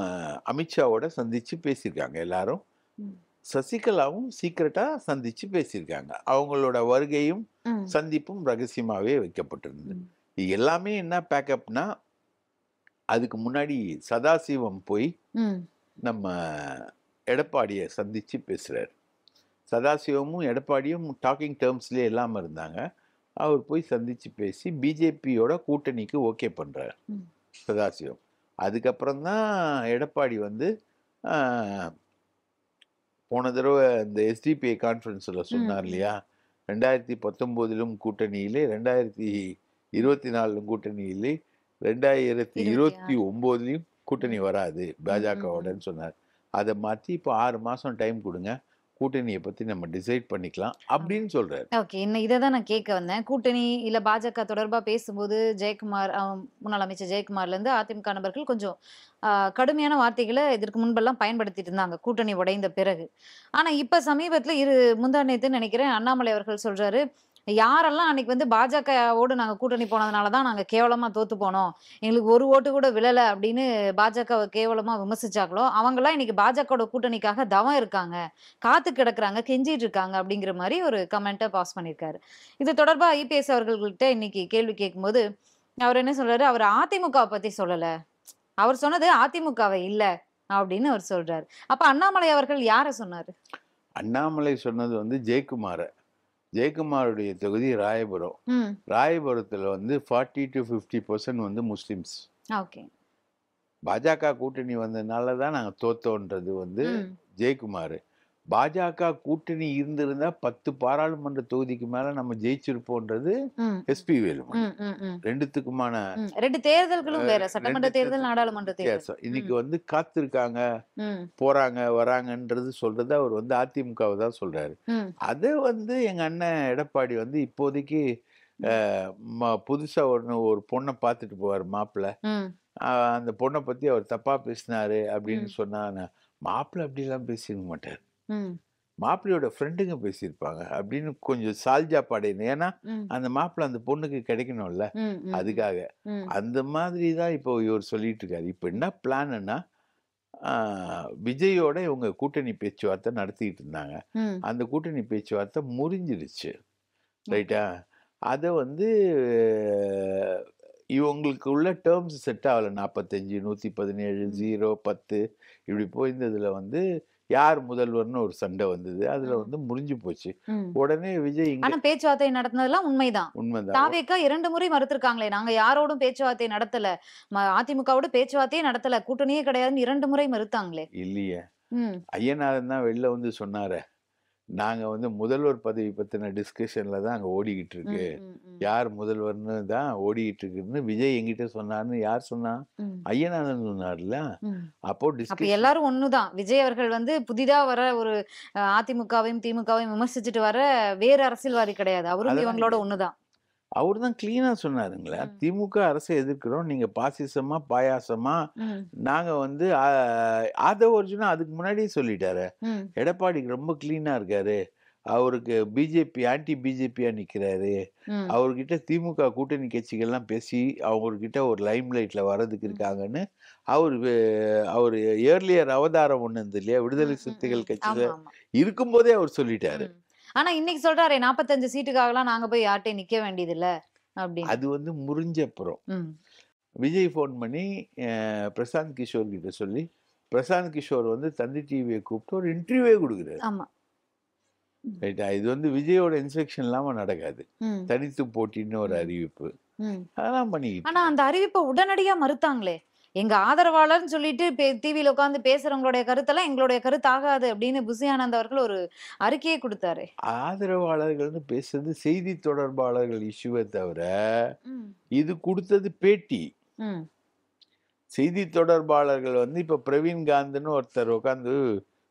அமித்ஷாவோட சந்திச்சு பேசியிருக்காங்க எல்லாரும். ம். சசிகலாவும் சீக்கிரட்டா சந்திச்சு பேசியிருக்காங்க. அவங்களோட வருகையும், ம். சந்திப்பும் ரகசியமாவே வைக்கப்பட்டிருந்தது. ம். இது எல்லாமே என்ன பேக்கப்னா, அதுக்கு முன்னாடி சதாசிவம் போய் ம். நம்ம எடப்பாடிய சந்திச்சு பேசுறாரு. சதாசிவமும், எடப்பாடியும் டாக்கிங் டெர்ம்ஸ்லயே இல்லாம இருந்தாங்க. அவர் போய் சந்திச்சு பேசி பிஜேபியோட கூட்டணிக்கு ஓகே பண்றாரு ம். சதாசிவம். அதுக்கப்புறம் தான் எடப்பாடி வந்து ஆ போன தடவ இந்த எஸ்டிபிஐ கான்ஃபரன்ஸ்ல ம், சொன்னார் ம். இல்லையா? 2019லும் கூட்டணியிலே, 2024லும் கூட்டணியிலே, 26. 2029லயும் கூட்டணி ம். வராது ம், ம், ம். பாஜகவோடன்னு சொன்னார். அத மாத்தி இப்போ 6 மாசம் டைம் குடுங்க. கூட்டணிய பத்தி நம்ம டிசைட் பண்ணிக்கலாம் ஆமா. அப்படின்னு சொல்றாரு. ஓகே. இத தான் நான் கேட்க வந்தேன். கூட்டணி இல்ல பாஜக தொடர்பா பேசும்போது ஜெயக்குமார் முன்னாள் அமைச்சர் ஜெயக்குமார்லேருந்து அதிமுக நபர்கள் கொஞ்சம் கடுமையான வார்த்தைகள இதற்கு முன்பெல்லாம் பயன்படுத்திட்டு இருந்தாங்க. கூட்டணி உடைந்த பிறகு. ஆனா இப்ப சமீபத்தில முந்தா நேத்துன்னு நெனைக்கிறேன் அண்ணாமலை அவர்கள் சொல்றாரு, யாரெல்லாம் அன்னைக்கு வந்து பாஜகவோடு நாங்க கூட்டணி போனதுனால தான் நாங்க கேவலமா தோத்து போனோம், எங்களுக்கு ஒரு ஓட்டு கூட விழல அப்படின்னு பாஜகவை கேவலமா விமர்சிச்சாங்களோ அவங்கெல்லாம் இன்னைக்கு பாஜகவோட கூட்டணிக்காக தவம் இருக்காங்க, காத்து கிடக்குறாங்க, கெஞ்சிட்டு இருக்காங்க அப்படிங்கிற மாதிரி ஒரு கமெண்ட்டை பாஸ் பண்ணியிருக்காரு. இது தொடர்பா இபிஎஸ் அவர்கள்கிட்ட இன்னைக்கு கேள்வி கேட்கும்போது அவர் என்ன சொல்றாரு, அவர் அதிமுக பத்தி சொல்லல, அவர் சொன்னது அதிமுகவை இல்ல அப்படின்னு அவர் சொல்றாரு. அப்ப அண்ணாமலை அவர்கள் யார சொன்னாரு? அண்ணாமலை சொன்னது வந்து ஜெயக்குமாருடைய தொகுதி ராயபுரம். ராயபுரத்துல வந்து 40 to 50% வந்து முஸ்லிம்ஸ். ஓகே. பாஜக கூட்டணி வந்ததுனால தான் நாங்க தோத்தோன்றது வந்து ஜெயக்குமார். பாஜக கூட்டணி இருந்திருந்தா 10 பாராளுமன்ற தொகுதிக்கு மேல நம்ம ஜெயிச்சிருப்போன்றது எஸ்பி வேலுமணி. ரெண்டுத்துக்குமான 2 தேர்தல்களும் வேற, சட்டமன்ற தேர்தல், நாடாளுமன்ற தேர்தல். இன்னைக்கு வந்து காத்திருக்காங்க, போறாங்க வராங்கன்றது சொல்றது அவர் வந்து அதிமுகவை தான் சொல்றாரு. அதை வந்து எங்க அண்ணன் எடப்பாடி வந்து இப்போதைக்கு புதுசா ஒரு பொண்ணை பார்த்துட்டு போவார் மாப்பிள்ள. அந்த பொண்ணை பத்தி அவர் தப்பா பேசினாரு அப்படின்னு சொன்னா, மாப்பிள்ள அப்படிலாம் பேசிக்க மாட்டார், மாப்பிள்ளையோட ஃப்ரெண்டுங்க பேசியிருப்பாங்க அப்படின்னு கொஞ்சம் சால்ஜா பாடையணும். ஏன்னா அந்த மாப்பிள்ளை அந்த பொண்ணுக்கு கிடைக்கணும்ல, அதுக்காக. அந்த மாதிரி தான் இப்போ இவர் சொல்லிட்டு இருக்காரு. இப்போ என்ன பிளான்னா, விஜயோட இவங்க கூட்டணி பேச்சுவார்த்தை நடத்திட்டு இருந்தாங்க. அந்த கூட்டணி பேச்சுவார்த்தை முறிஞ்சிருச்சு, ரைட்டா? அதை வந்து இவங்களுக்கு உள்ள டேர்ம்ஸ் செட் ஆகலை. 45, 117, 0, 10 இப்படி போயிருந்ததுல வந்து யார் முதல்வர்னு ஒரு சண்டை வந்தது. அதுல வந்து முறிஞ்சு போச்சு. உடனே விஜய் பேச்சுவார்த்தை நடத்தினதெல்லாம் உண்மைதான். தாவேகா 2 முறை மறுத்திருக்காங்களே, நாங்க யாரோடும் பேச்சுவார்த்தை நடத்தல, அதிமுகவோட பேச்சுவார்த்தையே நடத்தல, கூட்டணியே கிடையாதுன்னு 2 முறை மறுத்தாங்களே. இல்லையே, ஐயனாரன் தான் வெளில வந்து சொன்னாரே, நாங்க வந்து முதல்வர் பதவி பத்தின டிஸ்கஷன்ல தான் அங்க ஓடிக்கிட்டு இருக்கு, யார் முதல்வர்னு தான் ஓடிக்கிட்டு இருக்குன்னு விஜய் என்கிட்ட சொன்னார்னு யார் சொன்னா? ஐயனாரன் சொன்னார்ல. அப்போ எல்லாரும் ஒண்ணுதான். விஜய் அவர்கள் வந்து புதிதா வர ஒரு அதிமுகவையும் திமுகவையும் விமர்சிச்சுட்டு வர வேற அரசியல்வாதி கிடையாது, அவரும் இவங்களோட ஒண்ணுதான். அவர் தான் கிளீனா சொன்னாருங்களே, திமுக அரசை எதிர்க்கிறோம், நீங்க பாசிசமா பாயாசமா, நாங்க வந்து ஆதவ அர்ஜுனா அதுக்கு முன்னாடியே சொல்லிட்டாரு. எடப்பாடிக்கு ரொம்ப கிளீனா இருக்காரு, அவருக்கு பிஜேபி ஆன்டி பிஜேபியா நிக்கிறாரு, அவர்கிட்ட திமுக கூட்டணி கட்சிகள்லாம் பேசி அவங்ககிட்ட ஒரு லைம் லைட்ல வர்றதுக்கு இருக்காங்கன்னு அவர் ஏர்லியர் அவதாரம் ஒண்ணு இருந்தது இல்லையா, விடுதலை சிறுத்தைகள் கட்சியில இருக்கும்போதே அவர் சொல்லிட்டாரு. ஆனா இன்னைக்கு சொல்றாரு 45 சீட்டுக்காகலாம் நாங்க போய் யார்ட்டையும் நிக்க வேண்டியது இல்ல அப்படின்னு. அது வந்து முறிஞ்ச அப்புறம் விஜய் போன் பண்ணி பிரசாந்த் கிஷோர் கிட்ட சொல்லி, பிரசாந்த் கிஷோர் வந்து தந்தி டிவியை கூப்பிட்டு ஒரு இன்டர்வியூவே கொடுக்குறாரு. ஆமா, ரைட்டா? இது வந்து விஜயோட இன்ஸ்ட்ரக்ஷன் இல்லாம நடக்காது, தனித்து போட்டின்னு ஒரு அறிவிப்பு அதெல்லாம் பண்ணிக்கிட்டு. ஆனா அந்த அறிவிப்பை உடனடியா மறுத்தாங்களே, எங்க ஆதரவாளர்னு சொல்லிட்டு டிவியில உட்காந்து பேசுறவங்களுடைய கருத்தெல்லாம் எங்களுடைய கருத்து ஆகாது அப்படின்னு புசி ஆனந்த் அவர்கள் ஒரு அறிக்கையை கொடுத்தாரு. ஆதரவாளர்கள்னு பேசுறது செய்தி தொடர்பாளர்கள் இஷ்யூவை தவிர இது கொடுத்தது பேட்டி. செய்தி தொடர்பாளர்கள் வந்து இப்ப பிரவீன் காந்த்னு ஒருத்தர் உட்காந்து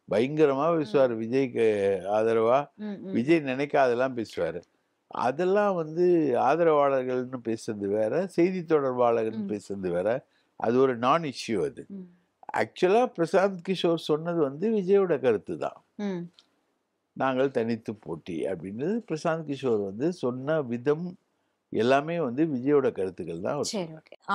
பயங்கரமா பேசுவாரு விஜய்க்கு ஆதரவா, விஜய் நினைக்காதெல்லாம் பேசுவாரு. அதெல்லாம் வந்து ஆதரவாளர்கள்னு பேசுறது வேற, செய்தி தொடர்பாளர்கள் பேசுறது வேற, அது ஒரு நான் இஷ்யூ. அது ஆக்சுவலா பிரசாந்த் கிஷோர் சொன்னது வந்து விஜயோட கருத்து தான், நாங்கள் தனித்து போட்டி அப்படின்றது பிரசாந்த் கிஷோர் வந்து சொன்ன விதம் எல்லாமே வந்து விஜயோட கருத்துக்கள் தான்.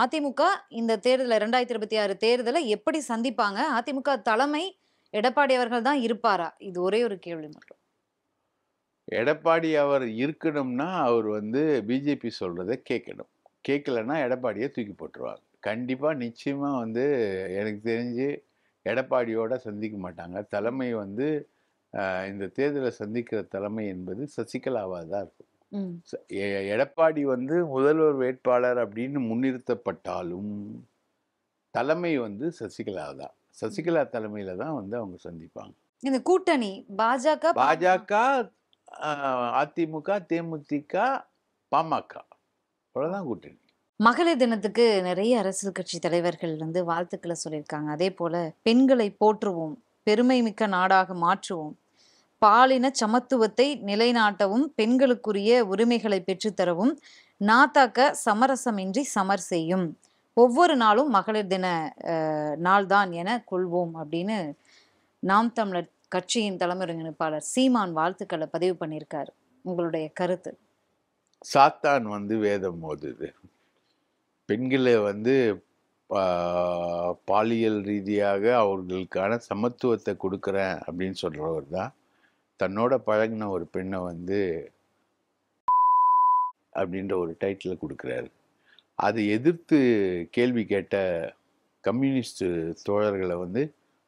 அதிமுக இந்த தேர்தலை 2026 தேர்தலை எப்படி சந்திப்பாங்க? அதிமுக தலைமை எடப்பாடி அவர்கள் தான் இருப்பாரா? இது ஒரே ஒரு கேள்வி மட்டும். எடப்பாடி அவர் இருக்கணும்னா அவர் வந்து பிஜேபி சொல்றதை கேட்கணும், கேட்கலன்னா எடப்பாடியை தூக்கி போட்டுருவாங்க. கண்டிப்பா நிச்சயமா வந்து எனக்கு தெரிஞ்சு எடப்பாடியோட சந்திக்க மாட்டாங்க. தலைமை வந்து இந்த தேர்தலை சந்திக்கிற தலைமை என்பது சசிகலாவா தான் இருக்கும். எடப்பாடி வந்து முதல்வர் வேட்பாளர் அப்படின்னு முன்னிறுத்தப்பட்டாலும் தலைமை வந்து சசிகலா தான். சசிகலா தலைமையில தான் வந்து அவங்க சந்திப்பாங்க. இந்த கூட்டணி பாஜக அதிமுக தேமுதிக பாமக அவ்வளவுதான் கூட்டணி. மகளிர் தினத்துக்கு நிறைய அரசியல் கட்சி தலைவர்கள் வந்து வாழ்த்துக்களை சொல்லியிருக்காங்க. அதே போல பெண்களை போற்றுவோம், பெருமை மிக்க நாடாக மாற்றுவோம், பாலின சமத்துவத்தை நிலைநாட்டவும், பெண்களுக்குரிய உரிமைகளை பெற்றுத்தரவும் நாத்தாக்க சமரசமின்றி சமர் செய்யும், ஒவ்வொரு நாளும் மகளிர் தின நாள் தான் என கொள்வோம் அப்படின்னு நாம் தமிழர் கட்சியின் தலைமை ஒருங்கிணைப்பாளர் சீமான் வாழ்த்துக்களை பதிவு பண்ணியிருக்காரு. உங்களுடைய கருத்து? சாத்தான் வந்து வேதம் ஓதுது. பெண்களை வந்து பாலியல் ரீதியாக அவர்களுக்கான சமத்துவத்தை கொடுக்குறேன் அப்படின்னு சொல்றவர் தான் தன்னோட பழகின ஒரு பெண்ணை வந்து அப்படின்ற ஒரு டைட்டில் கொடுக்குறாரு. அதை எதிர்த்து கேள்வி கேட்ட கம்யூனிஸ்ட் தோழர்களை வந்து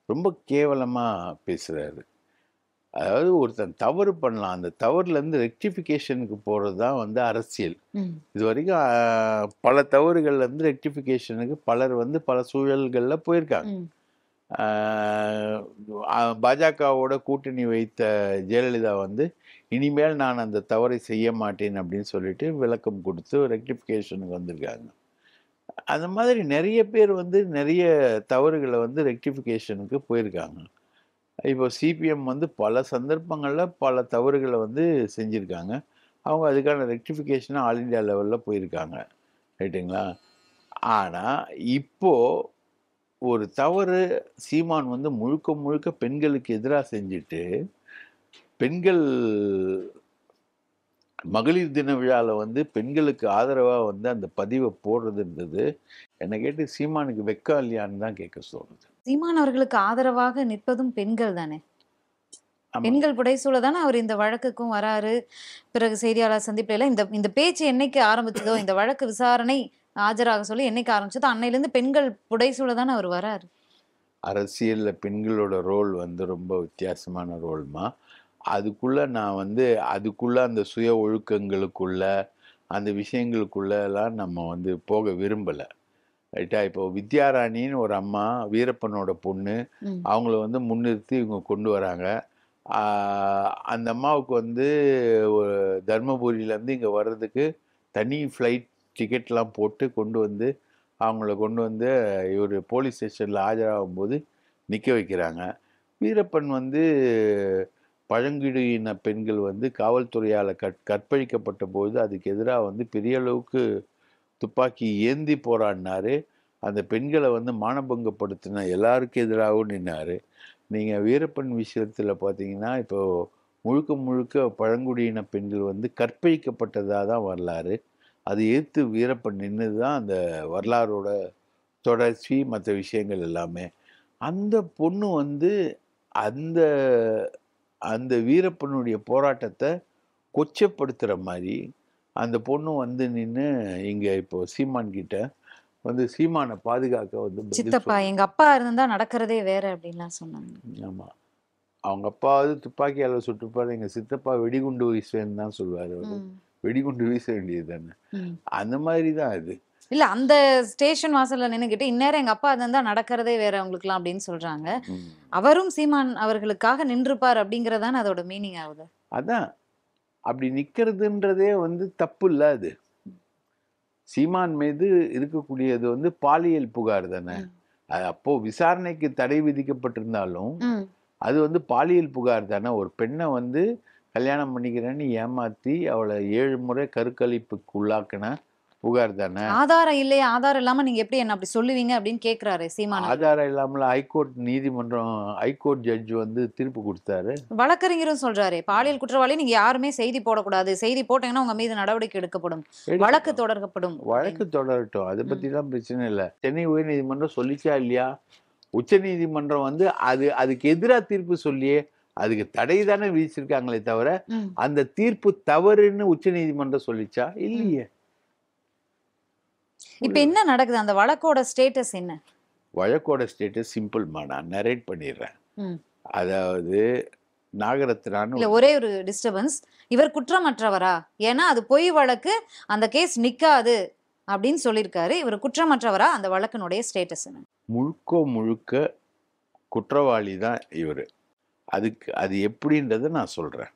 ரொம்ப கேவலமாக பேசுகிறாரு. அதாவது ஒருத்தன் தவறு பண்ணலாம், அந்த தவறுலேருந்து ரெக்டிஃபிகேஷனுக்கு போகிறது தான் வந்து அரசியல். இது வரைக்கும் பல தவறுகள்லேருந்து ரெக்டிஃபிகேஷனுக்கு பலர் வந்து பல சூழல்களில் போயிருக்காங்க. பாஜகவோட கூட்டணி வைத்த ஜெயலலிதா வந்து இனிமேல் நான் அந்த தவறை செய்ய மாட்டேன் அப்படின்னு சொல்லிட்டு விளக்கம் கொடுத்து ரெக்டிஃபிகேஷனுக்கு வந்திருக்காங்க. அந்த மாதிரி நிறைய பேர் வந்து நிறைய தவறுகளை வந்து ரெக்டிஃபிகேஷனுக்கு போயிருக்காங்க. இப்போ சிபிஎம் வந்து பல சந்தர்ப்பங்களில் பல தவறுகளை வந்து செஞ்சுருக்காங்க. அவங்க அதுக்கான ரெக்டிஃபிகேஷனாக ஆல் இண்டியா லெவலில் போயிருக்காங்க. ரைட்டுங்களா? ஆனால் இப்போது ஒரு தவறு சீமான் வந்து முழுக்க முழுக்க பெண்களுக்கு எதிராக செஞ்சுட்டு பெண்கள் மகளிர் தின விழாவில் வந்து பெண்களுக்கு ஆதரவாக வந்து அந்த பதிவை போடுறதுன்றது என்னை கேட்டு சீமானுக்கு வெக்கம் இல்லையான்னு தான் கேட்க சொல்லுது. சீமான் அவர்களுக்கு ஆதரவாக நிற்பதும் பெண்கள் தானே. பெண்கள் புடைசூழ தானே அவர் இந்த வழக்குக்கும் வராரு. பிறகு செய்தியாளர் சந்திப்பில இந்த பேச்சு என்னைக்கு ஆரம்பிச்சதோ, இந்த வழக்கு விசாரணை ஆஜராக சொல்லி என்னைக்கு ஆரம்பிச்சதோ அன்னையிலேருந்து பெண்கள் புடைசூழ தானே அவர் வராரு. அரசியலில் பெண்களோட ரோல் வந்து ரொம்ப வித்தியாசமான ரோல்மா. அதுக்குள்ள நான் வந்து அதுக்குள்ள அந்த சுய ஒழுக்கங்களுக்குள்ள அந்த விஷயங்களுக்குள்ளலாம் நம்ம வந்து போக விரும்பலை. ரைட்டா? இப்போ வித்யாராணின்னு ஒரு அம்மா, வீரப்பனோட பொண்ணு, அவங்கள வந்து முன்னிறுத்தி இவங்க கொண்டு வராங்க. அந்த அம்மாவுக்கு வந்து தர்மபுரியிலேருந்து இங்கே வர்றதுக்கு தனி ஃப்ளைட் டிக்கெட்லாம் போட்டு கொண்டு வந்து அவங்கள கொண்டு வந்து இவர் போலீஸ் ஸ்டேஷனில் ஆஜராகும்போது நிற்க வைக்கிறாங்க. வீரப்பன் வந்து பழங்குடியின பெண்கள் வந்து காவல்துறையால் கற்பழிக்கப்பட்ட போது அதுக்கு எதிராக வந்து பெரிய அளவுக்கு துப்பாக்கி ஏந்தி போராடினாரு. அந்த பெண்களை வந்து மானபங்கப்படுத்தின எல்லாருக்கும் எதிராகவும் நின்னார். நீங்கள் வீரப்பன் விஷயத்தில் பார்த்தீங்கன்னா இப்போது முழுக்க முழுக்க பழங்குடியின பெண்கள் வந்து கற்பழிக்கப்பட்டதாக தான் வரலாறு. அது எதிர்த்து வீரப்பன் நின்னது தான் அந்த வரலாறோட தொடர்ச்சி, மற்ற விஷயங்கள் எல்லாமே. அந்த பொண்ணு வந்து அந்த அந்த வீரப்பனுடைய போராட்டத்தை கொச்சப்படுத்துகிற மாதிரி அந்த பொண்ணு வந்து நின்று இங்கே இப்போ சீமான் கிட்ட வந்து சீமானை பாதுகாக்க வந்து சித்தப்பா எங்க அப்பா இருந்தா நடக்கிறதே வேற அப்படின்லாம் சொன்னாங்க. ஆமாம், அவங்க அப்பாவது துப்பாக்கியால் சுட்டுப்பாரு, எங்கள் சித்தப்பா வெடிகுண்டு வீசுவேன்னு தான் சொல்லுவார். அவர் வெடிகுண்டு வீச வேண்டியது தானே. அந்த மாதிரி தான் அது. இல்ல அந்த ஸ்டேஷன் வாசல்ல நின்னுகிட்டு இந்நேரம் எங்க அப்பா இருந்தா நடக்கிறதே வேற அவங்களுக்குலாம் அப்படின்னு சொல்றாங்க. அவரும் சீமான் அவர்களுக்காக நின்றுப்பார் அப்படிங்கறதான அதோட மீனிங் ஆகுது. அதான் அப்படி நிக்கிறதுன்றதே வந்து தப்பு இல்ல. அது சீமான் மீது இருக்கக்கூடியது வந்து பாலியல் புகார் தானே. அப்போ விசாரணைக்கு தடை விதிக்கப்பட்டிருந்தாலும் அது வந்து பாலியல் புகார் தானே. ஒரு பெண்ணை வந்து கல்யாணம் பண்ணிக்கிறேன்னு ஏமாத்தி அவளை 7 முறை கருக்கழிப்புக்கு உள்ளாக்கின புகார் தானே. ஆதாரம் இல்லையா, ஆதாரம் இல்லாம நீங்க எப்படி என்ன அப்படி சொல்லுவீங்க அப்படின்னு கேக்குறாரு சீமான். ஆதாரம் இல்லாமல ஹைகோர்ட் நீதிமன்றம் ஹைகோர்ட் ஜட்ஜ் வந்து தீர்ப்பு கொடுத்தாரு. வழக்கறிஞரும் சொல்றாரு பாலியல் குற்றவாளி நீங்க யாருமே செய்தி போடக்கூடாது, செய்தி போட்டீங்கன்னா உங்க மீது நடவடிக்கை எடுக்கப்படும், வழக்கு தொடரப்படும். வழக்கு தொடரட்டும், அதை பத்தி தான் பிரச்சனை இல்லை. சென்னை உயர்நீதிமன்றம் சொல்லிச்சா இல்லையா? உச்ச நீதிமன்றம் வந்து அதுக்கு எதிராக தீர்ப்பு சொல்லியே அதுக்கு தடை தானே விதிச்சிருக்காங்களே தவிர அந்த தீர்ப்பு தவறுன்னு உச்ச நீதிமன்றம் சொல்லிச்சா? இல்லையே. இப்ப என்ன நடக்குது? அந்த வழக்கோட ஸ்டேட்டஸ் என்ன? வழக்கோட ஸ்டேட்டஸ் சிம்பிள்மா, நான் நரேட் பண்ணிடுறேன். அதாவது நாகரத்னான்னு இல்ல ஒரே ஒரு டிஸ்டர்பன்ஸ், இவர் குற்றமற்றவரா? ஏன்னா அது பொய் வழக்கு, அந்த கேஸ் நிக்காது அப்படின்னு சொல்லியிருக்காரு. இவர் குற்றமற்றவரா? அந்த வழக்கினுடைய ஸ்டேட்டஸ் என்ன? முழுக்க குற்றவாளி தான் இவர். அது எப்படின்றத நான் சொல்கிறேன்.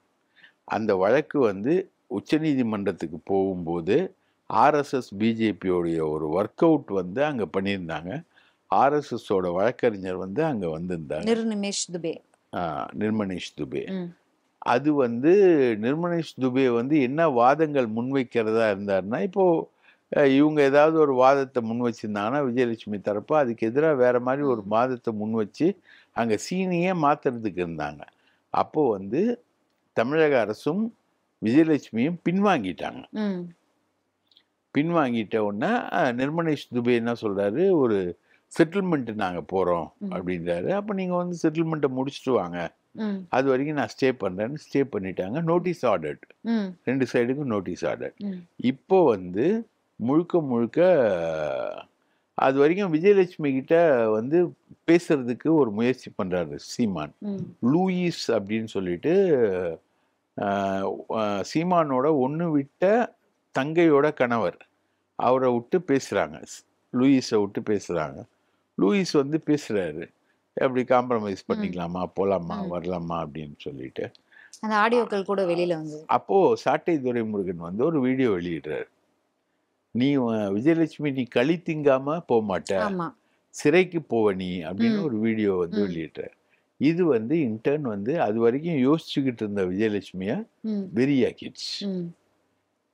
அந்த வழக்கு வந்து உச்சநீதிமன்றத்துக்கு போகும்போது ஆர்எஸ்எஸ் பிஜேபியோடைய ஒரு ஒர்க் அவுட் வந்து அங்கே பண்ணியிருந்தாங்க. ஆர்எஸ்எஸோட வழக்கறிஞர் வந்து அங்கே வந்திருந்தாங்க, நிர்மனேஷ் துபே. அது வந்து நிர்மனேஷ் துபே வந்து என்ன வாதங்கள் முன்வைக்கிறதா இருந்தாருன்னா, இப்போது இவங்க ஏதாவது ஒரு வாதத்தை முன் வச்சிருந்தாங்கன்னா விஜயலட்சுமி தரப்பு அதுக்கு எதிராக வேற மாதிரி ஒரு வாதத்தை முன் வச்சு அங்கே சீனியே மாற்றுறதுக்கு இருந்தாங்க. அப்போது வந்து தமிழக அரசும் விஜயலட்சுமியும் பின்வாங்கிட்டாங்க. ம். பின்வாங்கிட்ட உடனே நிர்மலேஷ் துபே என்ன சொல்றாரு, ஒரு செட்டில்மெண்ட் நாங்க போறோம் ம். அப்படின்றாரு. அப்ப நீங்க வந்து செட்டில்மெண்ட்டை முடிச்சுட்டு வாங்க, ம். அது வரைக்கும் நான் ஸ்டே பண்றேன்னு ஸ்டே பண்ணிட்டாங்க. நோட்டீஸ் ஆர்டர்ட், ம். 2 சைடுக்கும் நோட்டீஸ் ஆர்டர். ம். இப்போ வந்து முழுக்க முழுக்க அது வரைக்கும் விஜயலட்சுமி கிட்ட வந்து பேசுறதுக்கு ஒரு முயற்சி பண்றாரு சீமான். ம். லூயிஸ் அப்படின்னு சொல்லிட்டு அஹ், சீமானோட ஒன்று விட்ட தங்கையோட கணவர், அவரை விட்டு பேசுறாங்க. லூயிஸை விட்டு பேசுறாங்க. லூயிஸ் வந்து பேசுறாரு, எப்படி காம்ப்ரமைஸ் ம். பண்ணிக்கலாமா, போலாமா, ம். வரலாமா அப்படின்னு சொல்லிட்டு. அந்த ஆடியோக்கள் கூட வெளியில வந்து அப்போ சாட்டை துரைமுருகன் வந்து ஒரு வீடியோ வெளியிடுறாரு. நீ விஜயலட்சுமி நீ களி திங்காம போக மாட்ட, ஆமா. சிறைக்கு போவ நீ அப்படின்னு ம். ஒரு வீடியோ வந்து ம். வெளியிட்டார். இது வந்து இன்டர்ன் வந்து அது வரைக்கும் யோசிச்சுக்கிட்டு இருந்த விஜயலட்சுமிய ம். வெறியாக்கிடுச்சு. ம்.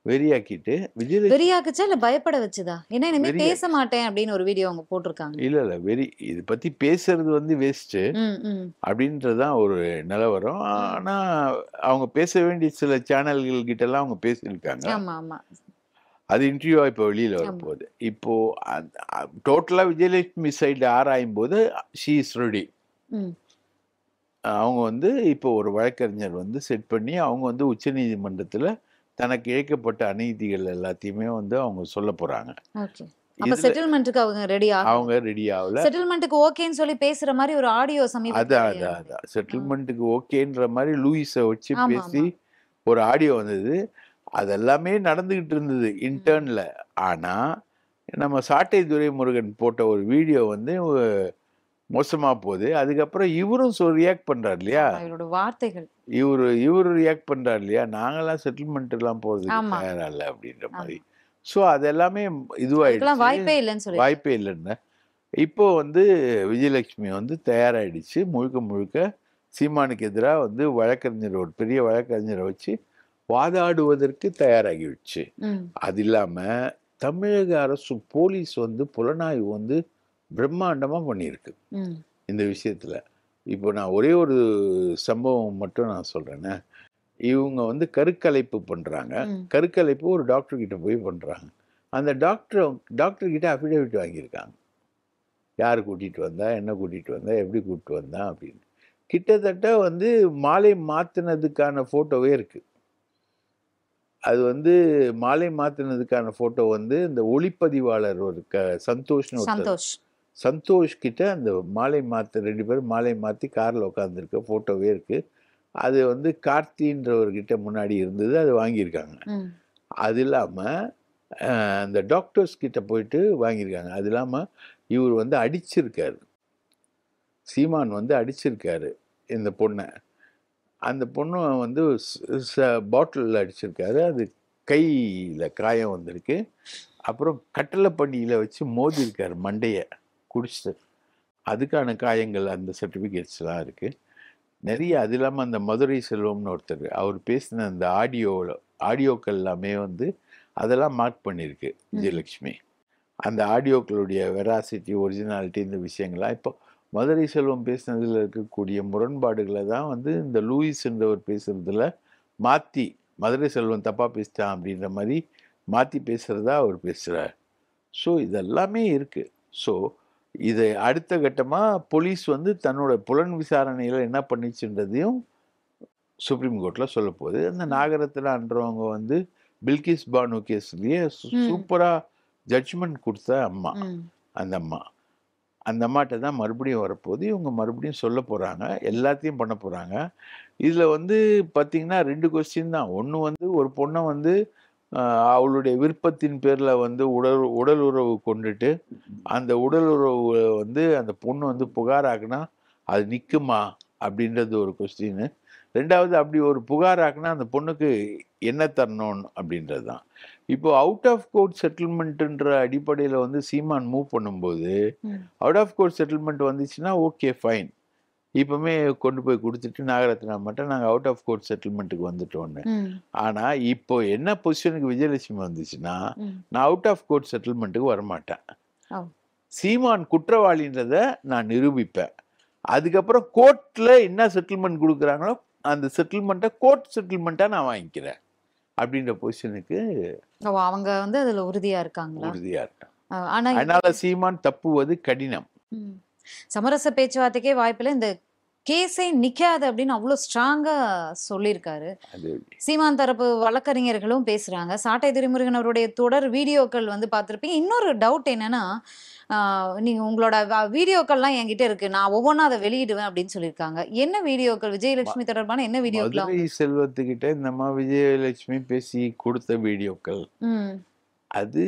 வெறியாக்கிட்டு விஜயலட்சுமி வெறியாக்குச்சா இல்ல பயப்பட வச்சுதா? ஏன்னா இனிமே பேச வெறியாக்கி மாட்டேன் அப்படின்னு ஒரு வீடியோ அவங்க போட்டிருக்காங்க. இல்ல இல்ல வெறி இது பத்தி பேசுறது வந்து வேஸ்ட் ம். ம். அப்படின்றதுதான் ஒரு நிலவரம். ம். ஆனா அவங்க பேச வேண்டிய சில சேனல்கள் கிட்ட எல்லாம் அவங்க பேசியிருக்காங்க. ஆமா ஆமா அது இன்டர்வியூவா இப்போ வெளியில ஆமா. வரப்போகுது. இப்போ டோட்டலா விஜயலட்சுமி சைடு ஆராயும் போது ஷீ இஸ் ரெடி. ம். அவங்க வந்து இப்போ ஒரு வழக்கறிஞர் வந்து செட் பண்ணி அவங்க வந்து உச்சநீதிமன்றத்துல தனக்கு இழைக்கப்பட்ட அநீதிகள் எல்லாத்தையுமே வந்து அவங்க சொல்ல போறாங்க. ஓகே. அப்ப இதுல செட்டில்மென்ட்க்கு அவங்க ரெடி ஆகல. அவங்க ரெடி ஆகல. செட்டில்மென்ட்க்கு ஓகேன்னு சொல்லி பேசுற மாதிரி ஒரு ஆடியோ சமீபத்துல அதான் வெளியானது. ஆ. செட்டில்மெண்ட்டுக்கு ஓகேன்ற மாதிரி லூயிஸை வச்சு ஆமா பேசி ஆமா. ஒரு ஆடியோ வந்தது. அதெல்லாமே நடந்துகிட்டு இருந்தது ம். இன்டர்ன்ல. ஆனா நம்ம சாட்டை துரைமுருகன் போட்ட ஒரு வீடியோ வந்து மோசமா போகுது. அதுக்கப்புறம் இவரும் ரியாக்ட் பண்றாரு இல்லையா, ஆமா இவரோட வார்த்தைகள். இவரு ரியாக்ட் பண்றாரு இல்லையா, நாங்கெல்லாம் செட்டில்மெண்ட் எல்லாம் போறதுக்கு ஆமா தயாரா இல்லை அப்படின்ற மாதிரி. ஆமா. ஸோ அது எல்லாமே அதுக்கெல்லாம் இதுவாயிடுச்சு, வாய்ப்பே இல்லைன்னு சொல்லிட்டாரு. வாய்ப்பே இல்லைன்னு. இப்போ வந்து விஜயலட்சுமி வந்து தயாராயிடுச்சு. முழுக்க முழுக்க சீமானுக்கு எதிராக வந்து வழக்கறிஞர், ஒரு பெரிய வழக்கறிஞரை வச்சு வாதாடுவதற்கு தயாராகிடுச்சு. ம். அது இல்லாம தமிழக அரசு போலீஸ் வந்து புலனாய்வு வந்து பிரம்மாண்டமா பண்ணியிருக்கு ம். இந்த விஷயத்துல. இப்போ நான் ஒரே ஒரு சம்பவம் மட்டும் நான் சொல்றேனே. இவங்க வந்து கருக்கலைப்பு பண்றாங்க. ம். கருக்கலைப்பு ஒரு டாக்டர் கிட்ட போய் பண்றாங்க. அந்த டாக்டர் கிட்ட அஃபிடேவிட் வாங்கியிருக்காங்க. யார் கூட்டிட்டு வந்தா, என்ன கூட்டிட்டு வந்தா, எப்படி கூட்டிட்டு வந்தா அப்படின்னு. கிட்டத்தட்ட வந்து மாலை மாத்தினதுக்கான போட்டோவே இருக்கு. அது வந்து மாலை மாத்தினதுக்கான போட்டோ வந்து இந்த ஒளிப்பதிவாளர் ஒரு சந்தோஷ்னு ஒருத்தர், சந்தோஷ். சந்தோஷ் கிட்ட அந்த மாலை மாத்த 2 பேரும் மாலை மாத்தி கார்ல உட்காந்துருக்க போட்டோவே இருக்கு. அது வந்து கார்த்தின்றவர்கிட்ட முன்னாடி இருந்தது, அது வாங்கியிருக்காங்க. ம். அது இல்லாம அந்த டாக்டர்ஸ் கிட்ட போயிட்டு வாங்கியிருக்காங்க. அது இல்லாம இவர் வந்து அடிச்சிருக்காரு, சீமான் வந்து அடிச்சிருக்காரு இந்த பொண்ணை. அந்த பொண்ணு வந்து பாட்டிலில் அடிச்சிருக்காரு. அது கையில் காயம் வந்திருக்கு. அப்புறம் கட்டளை பண்ணியில் வச்சு மோதிருக்காரு மண்டையை குடிச்சிட்டு. அதுக்கான காயங்கள் அந்த சர்டிஃபிகேட்ஸ்லாம் இருக்குது நிறைய. அது இல்லாமல் அந்த மதுரை செல்வம்னு ஒருத்தர், அவர் பேசின அந்த ஆடியோக்கள் எல்லாமே வந்து அதெல்லாம் மார்க் பண்ணியிருக்கு ம். விஜயலட்சுமி. அந்த ஆடியோக்களுடைய வெராசிட்டி, ஒரிஜினாலிட்டி, இந்த விஷயங்கள்லாம் இப்போ மதுரை செல்வம் பேசுனதில் இருக்கக்கூடிய முரண்பாடுகளை தான் வந்து இந்த லூயிஸ்ன்றவர் பேசுறதுல மாற்றி, மதுரை செல்வம் தப்பாக பேசிட்டான் அப்படின்ற மாதிரி மாற்றி பேசுகிறதா அவர் பேசுகிறார். ஸோ இதெல்லாமே இருக்குது. ஸோ இதை அடுத்த கட்டமாக போலீஸ் வந்து தன்னோட புலன் விசாரணையில் என்ன பண்ணிச்சுன்றதையும் சுப்ரீம் கோர்ட்டில் சொல்ல போகுது. அந்த ம். நாகரத்னான்றவங்க வந்து பில்கிஸ் பானு கேஸ்லேயே ம். சூப்பராக ஜட்ஜ்மெண்ட் கொடுத்த அம்மா. ம். அந்த அம்மாட்ட தான் மறுபடியும் வரப்போகுது. இவங்க மறுபடியும் சொல்ல போகிறாங்க, எல்லாத்தையும் பண்ண போகிறாங்க. இதில் வந்து பார்த்தீங்கன்னா 2 கொஸ்டின் தான். ஒன்று வந்து ஒரு பொண்ணை வந்து அவளுடைய விருப்பத்தின் பேரில் வந்து உடல் உறவு கொண்டுட்டு, அந்த உடல் உறவு வந்து அந்த பொண்ணு வந்து புகாராக்குனா அது நிற்குமா அப்படின்றது ஒரு கொஸ்டின். 2வது அப்படி ஒரு புகாராக்குனா அந்த பொண்ணுக்கு என்ன தரணும் அப்படின்றது தான். இப்போ அவுட் ஆஃப் கோர்ட் செட்டில்மெண்ட்டுன்ற அடிப்படையில் வந்து சீமான் மூவ் பண்ணும்போது, ம். அவுட் ஆஃப் கோர்ட் செட்டில்மெண்ட் வந்துச்சுன்னா ஓகே ஃபைன், இப்போவுமே கொண்டு போய் கொடுத்துட்டு நாகரத்னா மட்டும் நாங்கள் அவுட் ஆஃப் கோர்ட் செட்டில்மெண்ட்டுக்கு வந்துட்டோன்னு. ம். ஆனால் இப்போ என்ன பொசிஷனுக்கு விஜயலட்சுமி வந்துச்சுன்னா, ம். நான் அவுட் ஆஃப் கோர்ட் செட்டில்மெண்ட்டுக்கு வரமாட்டேன், ஓ. சீமான் குற்றவாளின்றதை நான் நிரூபிப்பேன். அதுக்கப்புறம் கோர்ட்டில் என்ன செட்டில்மெண்ட் கொடுக்குறாங்களோ அந்த செட்டில்மெண்ட்டை கோர்ட் செட்டில்மெண்ட்டாக நான் வாங்கிக்கிறேன் அப்படின்ற பொசிஷனுக்கு அவங்க வந்து அதுல உறுதியா இருக்காங்களா? உறுதியா இருக்காங்க. ஆனா அதனால சீமான் தப்புவது கடினம். சமரச பேச்சுவார்த்தைக்கே வாய்ப்பில்லை, இந்த கேஸே நிக்காது அப்படின்னு அவ்வளவு ஸ்ட்ராங்கா சொல்லியிருக்காரு. சீமான் தரப்பு வழக்கறிஞர்களும் பேசுறாங்க. சாட்டை துரைமுருகன் அவருடைய தொடர் வீடியோக்கள் வந்து பார்த்திருப்பீங்க. இன்னொரு டவுட் என்னன்னா, நீங்க உங்களோட வீடியோக்கள்லாம் என்கிட்ட இருக்கு, நான் ஒவ்வொன்னா அதை வெளியிடுவேன் அப்படின்னு சொல்லியிருக்காங்க. என்ன வீடியோக்கள்? விஜயலட்சுமி தொடர்பான என்ன வீடியோக்கள்? மதுரை செல்வத்துக்கிட்ட இந்த அம்மா விஜயலட்சுமி பேசி கொடுத்த வீடியோக்கள், அது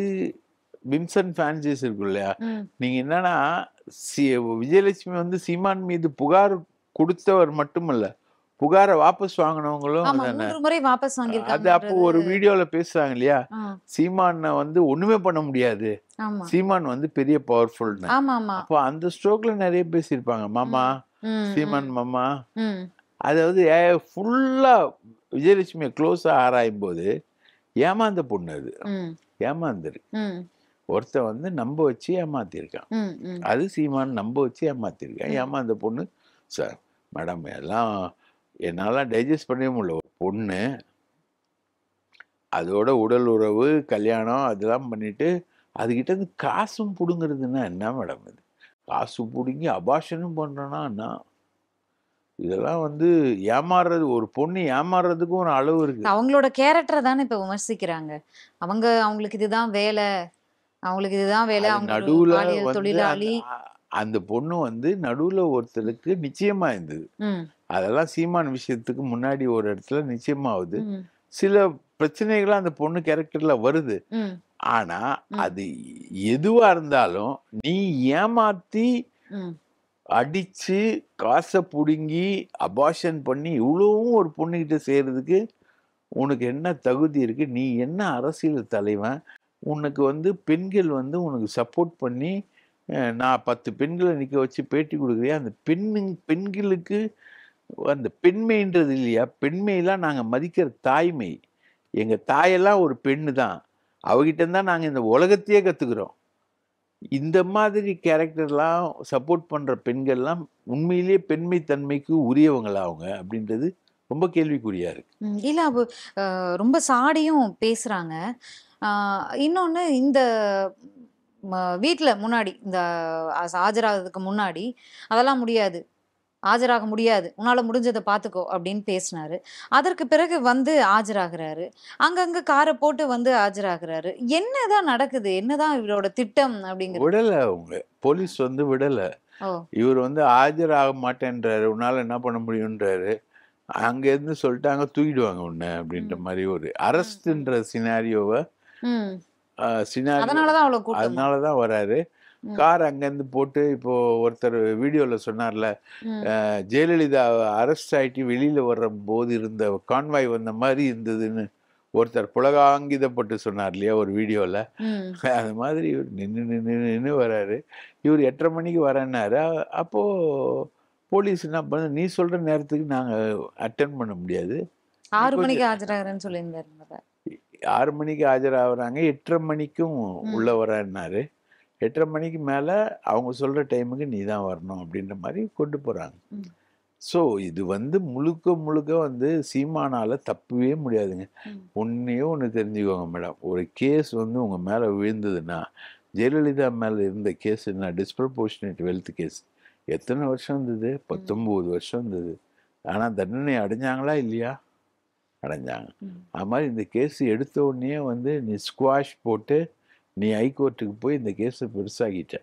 விம்சன் ஃபேன்சிஸ் இருக்கு இல்லையா, நீங்க என்னன்னா விஜயலட்சுமி வந்து சீமான் மீது புகார் கொடுத்தவர் மட்டுமல்ல, புகாரை வாபஸ் வாங்கினவங்களும் அது அப்போ ஒரு வீடியோல பேசுறாங்க இல்லையா, சீமான வந்து ஒண்ணுமே பண்ண முடியாது, சீமான் வந்து பெரிய பவர்ஃபுல். அப்போ அந்த ஸ்ட்ரோக்ல நிறைய பேசியிருப்பாங்க, மாமா சீமான் மாமா. அதாவது ஃபுல்லா விஜயலட்சுமியை க்ளோஸா ஆராயும் போது ஏமாந்த பொண்ணு, அது ஏமாந்துரு. ஒருத்தன் வந்து நம்ப வச்சு ஏமாத்திருக்கான், அது சீமான் நம்ப வச்சு ஏமாத்திருக்கான். ஏமாந்த பொண்ணு சார் மேடம், எல்லாம் என்னால டைஜஸ்ட் பண்ணவே முடியல. ஒரு பொண்ணு அதோட உடல் உறவு கல்யாணம் அதெல்லாம் பண்ணிட்டு அதுகிட்ட இருந்து காசும் புடுங்கிறதுன்னா என்ன மேடம்? இது காசு புடுங்கி அபாஷனும் பண்றோன்னா என்ன? இதெல்லாம் வந்து ஏமாறுறது. ஒரு பொண்ணு ஏமாறுறதுக்கும் ஒரு அளவு இருக்கு. அவங்களோட கேரக்டரை தானே இப்ப விமர்சிக்கிறாங்க. அவங்களுக்கு இதுதான் வேலை, அவங்களுக்கு இதுதான் வேலை. நடுவுல தொழிலாளி அந்த பொண்ணு வந்து நடுவுல ஒருத்தருக்கு நிச்சயமா இருந்தது. அதெல்லாம் சீமான் விஷயத்துக்கு முன்னாடி ஒரு இடத்துல நிச்சயமாவது சில பிரச்சனைகள் அந்த பொண்ணு கேரக்டர்ல வருது. ஆனா அது எதுவா இருந்தாலும் நீ ஏமாத்தி அடிச்சு காசை புடுங்கி அபாஷன் பண்ணி இவ்வளவும் ஒரு பொண்ணுகிட்ட செய்யறதுக்கு உனக்கு என்ன தகுதி இருக்கு? நீ என்ன அரசியல் தலைவன்? உனக்கு வந்து பெண்கள் வந்து உனக்கு சப்போர்ட் பண்ணி நான் 10 பெண்களை நிற்க வச்சு பேட்டி கொடுக்குறியா? அந்த பெண்களுக்கு அந்த பெண்மைன்றது இல்லையா, பெண்மையெல்லாம் நாங்கள் மதிக்கிற தாய்மை. எங்கள் தாயெல்லாம் ஒரு பெண்ணு தான், அவகிட்ட தான் நாங்கள் இந்த உலகத்தையே கற்றுக்குறோம். இந்த மாதிரி கேரக்டர்லாம் சப்போர்ட் பண்ணுற பெண்கள்லாம் உண்மையிலேயே பெண்மை தன்மைக்கு உரியவங்களா அவங்க அப்படின்றது ரொம்ப கேள்விக்குறியா இருக்கு. இல்லை, ரொம்ப சாடியும் பேசுகிறாங்க. இன்னொன்று, இந்த வீட்டில் முன்னாடி இந்த ஆஜராகிறதுக்கு முன்னாடி அதெல்லாம் முடியாது, ஆஜராக முடியாது, உன்னால் முடிஞ்சதை பார்த்துக்கோ அப்படின்னு பேசினாரு. அதற்கு பிறகு வந்து ஆஜராகிறாரு, அங்கங்கே காரை போட்டு வந்து ஆஜராகிறாரு. என்னதான் நடக்குது? என்னதான் இவரோட திட்டம் அப்படிங்கிறது? விடலை, அவங்க போலீஸ் வந்து விடலை. இவர் வந்து ஆஜராக மாட்டேன்றாரு, உன்னால் என்ன பண்ண முடியுன்றாரு. அங்கேருந்து சொல்லிட்டாங்க தூக்கிடுவாங்க உன்னை அப்படின்ற மாதிரி ஒரு அரஸ்ட்ன்ற சினாரியோவை அதனாலதான் வராரு. கார் அங்கேருந்து போட்டு இப்போ ஒருத்தர் வீடியோவில் சொன்னார்ல, ஜெயலலிதா அரெஸ்ட் ஆகிட்டு வெளியில் வர்ற போது இருந்த கான்வாய் வந்த மாதிரி இருந்ததுன்னு ஒருத்தர் புலகாங்கிதப்பட்டு சொன்னார் இல்லையா ஒரு வீடியோவில். அது மாதிரி இவர் நின்று வராரு. இவர் 8:30 மணிக்கு வரேன்னாரு. அப்போது போலீஸ் என்ன பண்ண, நீ சொல்கிற நேரத்துக்கு நாங்கள் அட்டென்ட் பண்ண முடியாது, 6 மணிக்கு ஆஜராகிறேன்னு சொல்லியிருந்தாரு. 6 மணிக்கு ஆஜராகிறாங்க, 8:30 மணிக்கும் உள்ளே வரேன்னாரு. 8:30 மணிக்கு மேலே அவங்க சொல்கிற டைமுக்கு நீ தான் வரணும் அப்படின்ற மாதிரி கொண்டு போகிறாங்க. ஸோ இது வந்து முழுக்க வந்து சீமானால் தப்பவே முடியாதுங்க. ஒன்று தெரிஞ்சுக்கோங்க மேடம், ஒரு கேஸ் வந்து உங்கள் மேலே விழுந்ததுன்னா, ஜெயலலிதா மேலே இருந்த கேஸ் என்ன, டிஸ்ப்ரப்போர்ஷனேட் வெல்த் கேஸ் எத்தனை வருஷம் இருந்தது? 19 வருஷம் இருந்தது. ஆனால் தண்டனை அடைஞ்சாங்களா இல்லையா? அடைஞ்சாங்க. அது மாதிரி இந்த கேஸ் எடுத்த உடனே வந்து நீ ஸ்குவாஷ் போட்டு நீ ஹைகோர்ட்டுக்கு போய் இந்த கேஸை பெருசாகிட்ட.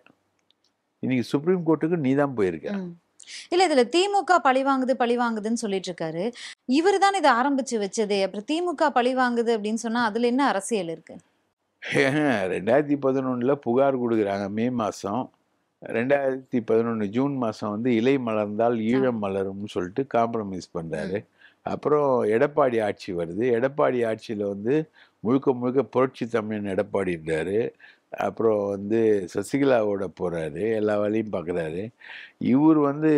இன்னைக்கு சுப்ரீம் கோர்ட்டுக்கு நீ தான் போயிருக்க. இல்ல, இதுல திமுக பழிவாங்குதுன்னு சொல்லிட்டு இருக்காரு. இவர் தான் இதை ஆரம்பிச்சு வச்சதே. அப்புறம் திமுக பழிவாங்குது அப்படின்னு சொன்னா அதுல என்ன அரசியல் இருக்கு? 2011 புகார் கொடுக்குறாங்க மே மாசம். 2011 ஜூன் மாசம் வந்து இலை மலர்ந்தால் ஈழம் மலரும்னு சொல்லிட்டு காம்ப்ரமைஸ் பண்றாரு. அப்புறம் எடப்பாடி ஆட்சி வருது. எடப்பாடி ஆட்சியில் வந்து முழுக்க புரட்சி தமிழன் எடப்பாடி இருந்தாரு. அப்புறம் வந்து சசிகலாவோட போறாரு, எல்லா வேலையும் பார்க்குறாரு. இவர் வந்து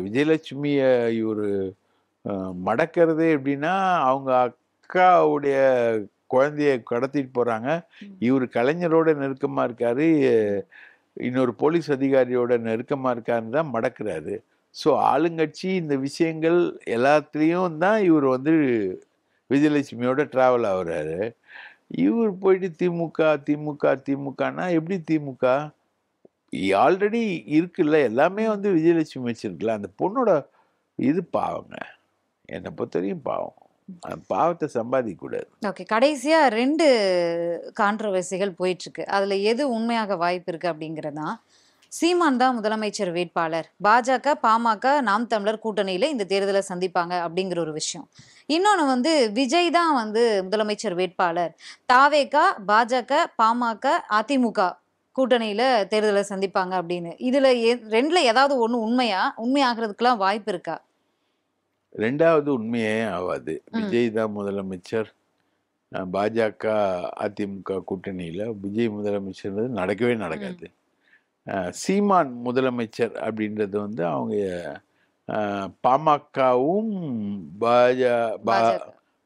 விஜயலட்சுமியை இவர் மடக்கிறதே எப்படின்னா, அவங்க அக்காவுடைய குழந்தைய கடத்திட்டு போறாங்க. இவர் கலைஞரோட நெருக்கமா இருக்காரு, இன்னொரு போலீஸ் அதிகாரியோட நெருக்கமா இருக்காருன்னு தான் மடக்கிறாரு. ஸோ ஆளுங்கட்சி இந்த விஷயங்கள் எல்லாத்துலேயும் தான் இவர் வந்து விஜயலட்சுமியோட டிராவல் ஆகுறாரு. இவர் போயிட்டு திமுக திமுக திமுகனா எப்படி திமுக? ஆல்ரெடி இருக்குல்ல, எல்லாமே வந்து விஜயலட்சுமி வச்சிருக்குல்ல. அந்த பொண்ணோட இது பாவங்க, என்னை பொறுத்தவரைக்கும் பாவம். பாவத்தை சம்பாதிக்க கூடாது. ஓகே, கடைசியா 2 கான்ட்ரோவர்சிகள் போயிட்டு இருக்கு. அதுல எது உண்மையாக வாய்ப்பு இருக்கு அப்படிங்கறதுதான். சீமான் தான் முதலமைச்சர் வேட்பாளர், பாஜக பாமக நாம் தமிழர் கூட்டணியில இந்த தேர்தலை சந்திப்பாங்க அப்படிங்கிற ஒரு விஷயம். இன்னொன்னு வந்து விஜய் தான் வந்து முதலமைச்சர் வேட்பாளர், தாவேகா பாஜக பாமக அதிமுக கூட்டணியில தேர்தலை சந்திப்பாங்க அப்படின்னு. இதுல 2ல ஏதாவது ஒண்ணு உண்மையாகிறதுக்கெல்லாம் வாய்ப்பு இருக்கா? ரெண்டாவது உண்மையே ஆகாது. விஜய் தான் முதலமைச்சர், பாஜக அதிமுக கூட்டணியில விஜய் முதலமைச்சர் நடக்கவே நடக்காது. சீமான் முதலமைச்சர் அப்படின்றது வந்து அவங்க பாமகவும்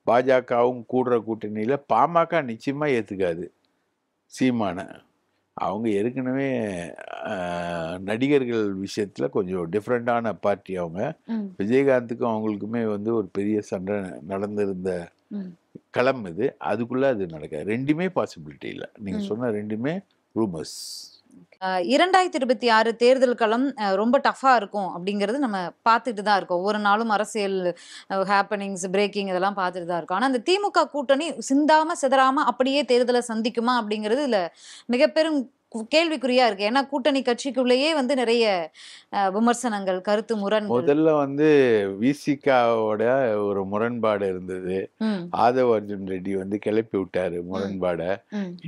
பாஜகவும் கூடுற கூட்டணியில பாமக நிச்சயமா ஏத்துக்காது சீமான. அவங்க ஏற்கனவே நடிகர்கள் விஷயத்துல கொஞ்சம் டிஃப்ரெண்டான பார்ட்டி. அவங்க விஜயகாந்துக்கும் அவங்களுக்குமே வந்து ஒரு பெரிய சண்டை நடந்திருந்த களம் இது. அதுக்குள்ள அது நடக்காது. ரெண்டுமே பாசிபிலிட்டி இல்லை. நீங்க சொன்ன ரெண்டுமே ரூமர்ஸ். 2026 தேர்தல் களம் ரொம்ப டஃபா இருக்கும் அப்படிங்கிறது நம்ம பார்த்துட்டு தான் இருக்கோம். ஒவ்வொரு நாளும் அரசியல் ஹேப்பனிங்ஸ், பிரேக்கிங் இதெல்லாம் பார்த்துட்டு தான் இருக்கோம். ஆனால் அந்த திமுக கூட்டணி சிந்தாம சிதறாம அப்படியே தேர்தலை சந்திக்குமா அப்படிங்கிறது இதுல மிகப்பெரும் கேள்விக்குறியா இருக்கு. ஏன்னா கூட்டணி கட்சிக்குள்ளேயே வந்து நிறைய விமர்சனங்கள், கருத்து முரண்கள். முதல்ல வந்து விசிகாவோட ஒரு முரண்பாடு இருந்தது. ஆதவ் அர்ஜுன் ரெட்டி வந்து கிளப்பி விட்டாரு முரண்பாட.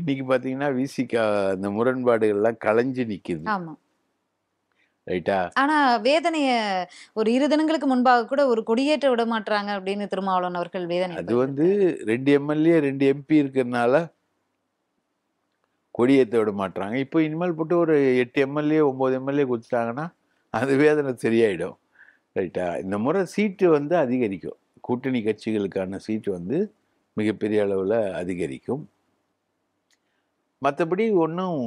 இன்னைக்கு பாத்தீங்கன்னா விசிகா அந்த முரண்பாடுகள் எல்லாம் களைஞ்சு நிக்குது. ஆமா, ரைட்டா? ஆனா வேதனைய ஒரு 2 தினங்களுக்கு முன்பாக கூட ஒரு கொடியேற்ற விட மாட்டாங்க அப்படின்னு திருமாவளவன் அவர்கள் வேதனை. அது வந்து 2 எம்எல்ஏ 2 எம்பி இருக்கிறதுனால கொடியேற்ற விட மாட்டாங்க. இப்போ இனிமேல் போட்டு ஒரு 8 எம்எல்ஏ 9 எம்எல்ஏ கொடுத்துட்டாங்கன்னா அது வேதனை சரியாயிடும். ரைட்டா? இந்த முறை சீட்டு வந்து அதிகரிக்கும். கூட்டணி கட்சிகளுக்கான சீட்டு வந்து மிகப்பெரிய அளவில் அதிகரிக்கும். மற்றபடி ஒன்றும்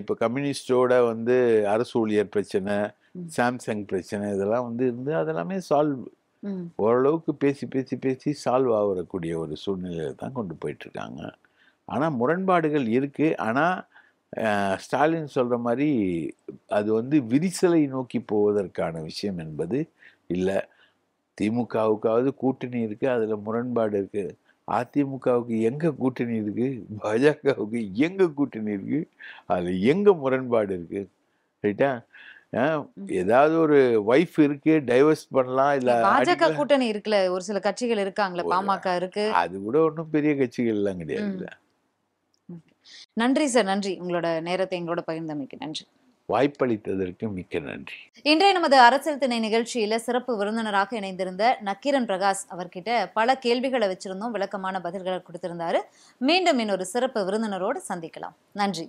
இப்போ கம்யூனிஸ்டோட வந்து அரசு ஊழியர் பிரச்சனை, சாம்சங் பிரச்சனை இதெல்லாம் வந்து இருந்து அதெல்லாமே சால்வ் ஓரளவுக்கு பேசி பேசி பேசி சால்வ் ஆகக்கூடிய ஒரு சூழ்நிலையில தான் கொண்டு போயிட்டுருக்காங்க. ஆனால் முரண்பாடுகள் இருக்குது. ஆனால் ஸ்டாலின் சொல்கிற மாதிரி அது வந்து விரிசலை நோக்கி போவதற்கான விஷயம் என்பது இல்லை. திமுகவுக்காவது கூட்டணி இருக்குது, அதில் முரண்பாடு இருக்குது. அதிமுகவுக்கு எங்கே கூட்டணி இருக்குது, பாஜகவுக்கு எங்கே கூட்டணி இருக்குது, அதில் எங்கே முரண்பாடு இருக்குது. ரைட்டா? ஏதாவது ஒரு வைஃப் இருக்கு, டைவர்ஸ் பண்ணலாம். இல்ல பாஜக கூட்டணி இருக்குல்ல, ஒரு சில கட்சிகள் இருக்காங்களே, பாமக இருக்கு. அது கூட ஒன்றும் பெரிய கட்சிகள் எல்லாம் கிடையாது. நன்றி சார், நன்றி. உங்களோட நேரத்தை எங்களோட பகிர்ந்தமைக்கு நன்றி. வாய்ப்பளித்ததற்கு மிக்க நன்றி. இன்றைய நமது அரசியல் திணை நிகழ்ச்சியில சிறப்பு விருந்தினராக இணைந்திருந்த நக்கீரன் பிரகாஷ் அவர்கிட்ட பல கேள்விகளை வச்சிருந்தோம், விளக்கமான பதில்களை கொடுத்திருந்தாரு. மீண்டும் இன்னொரு சிறப்பு விருந்தினரோடு சந்திக்கலாம். நன்றி.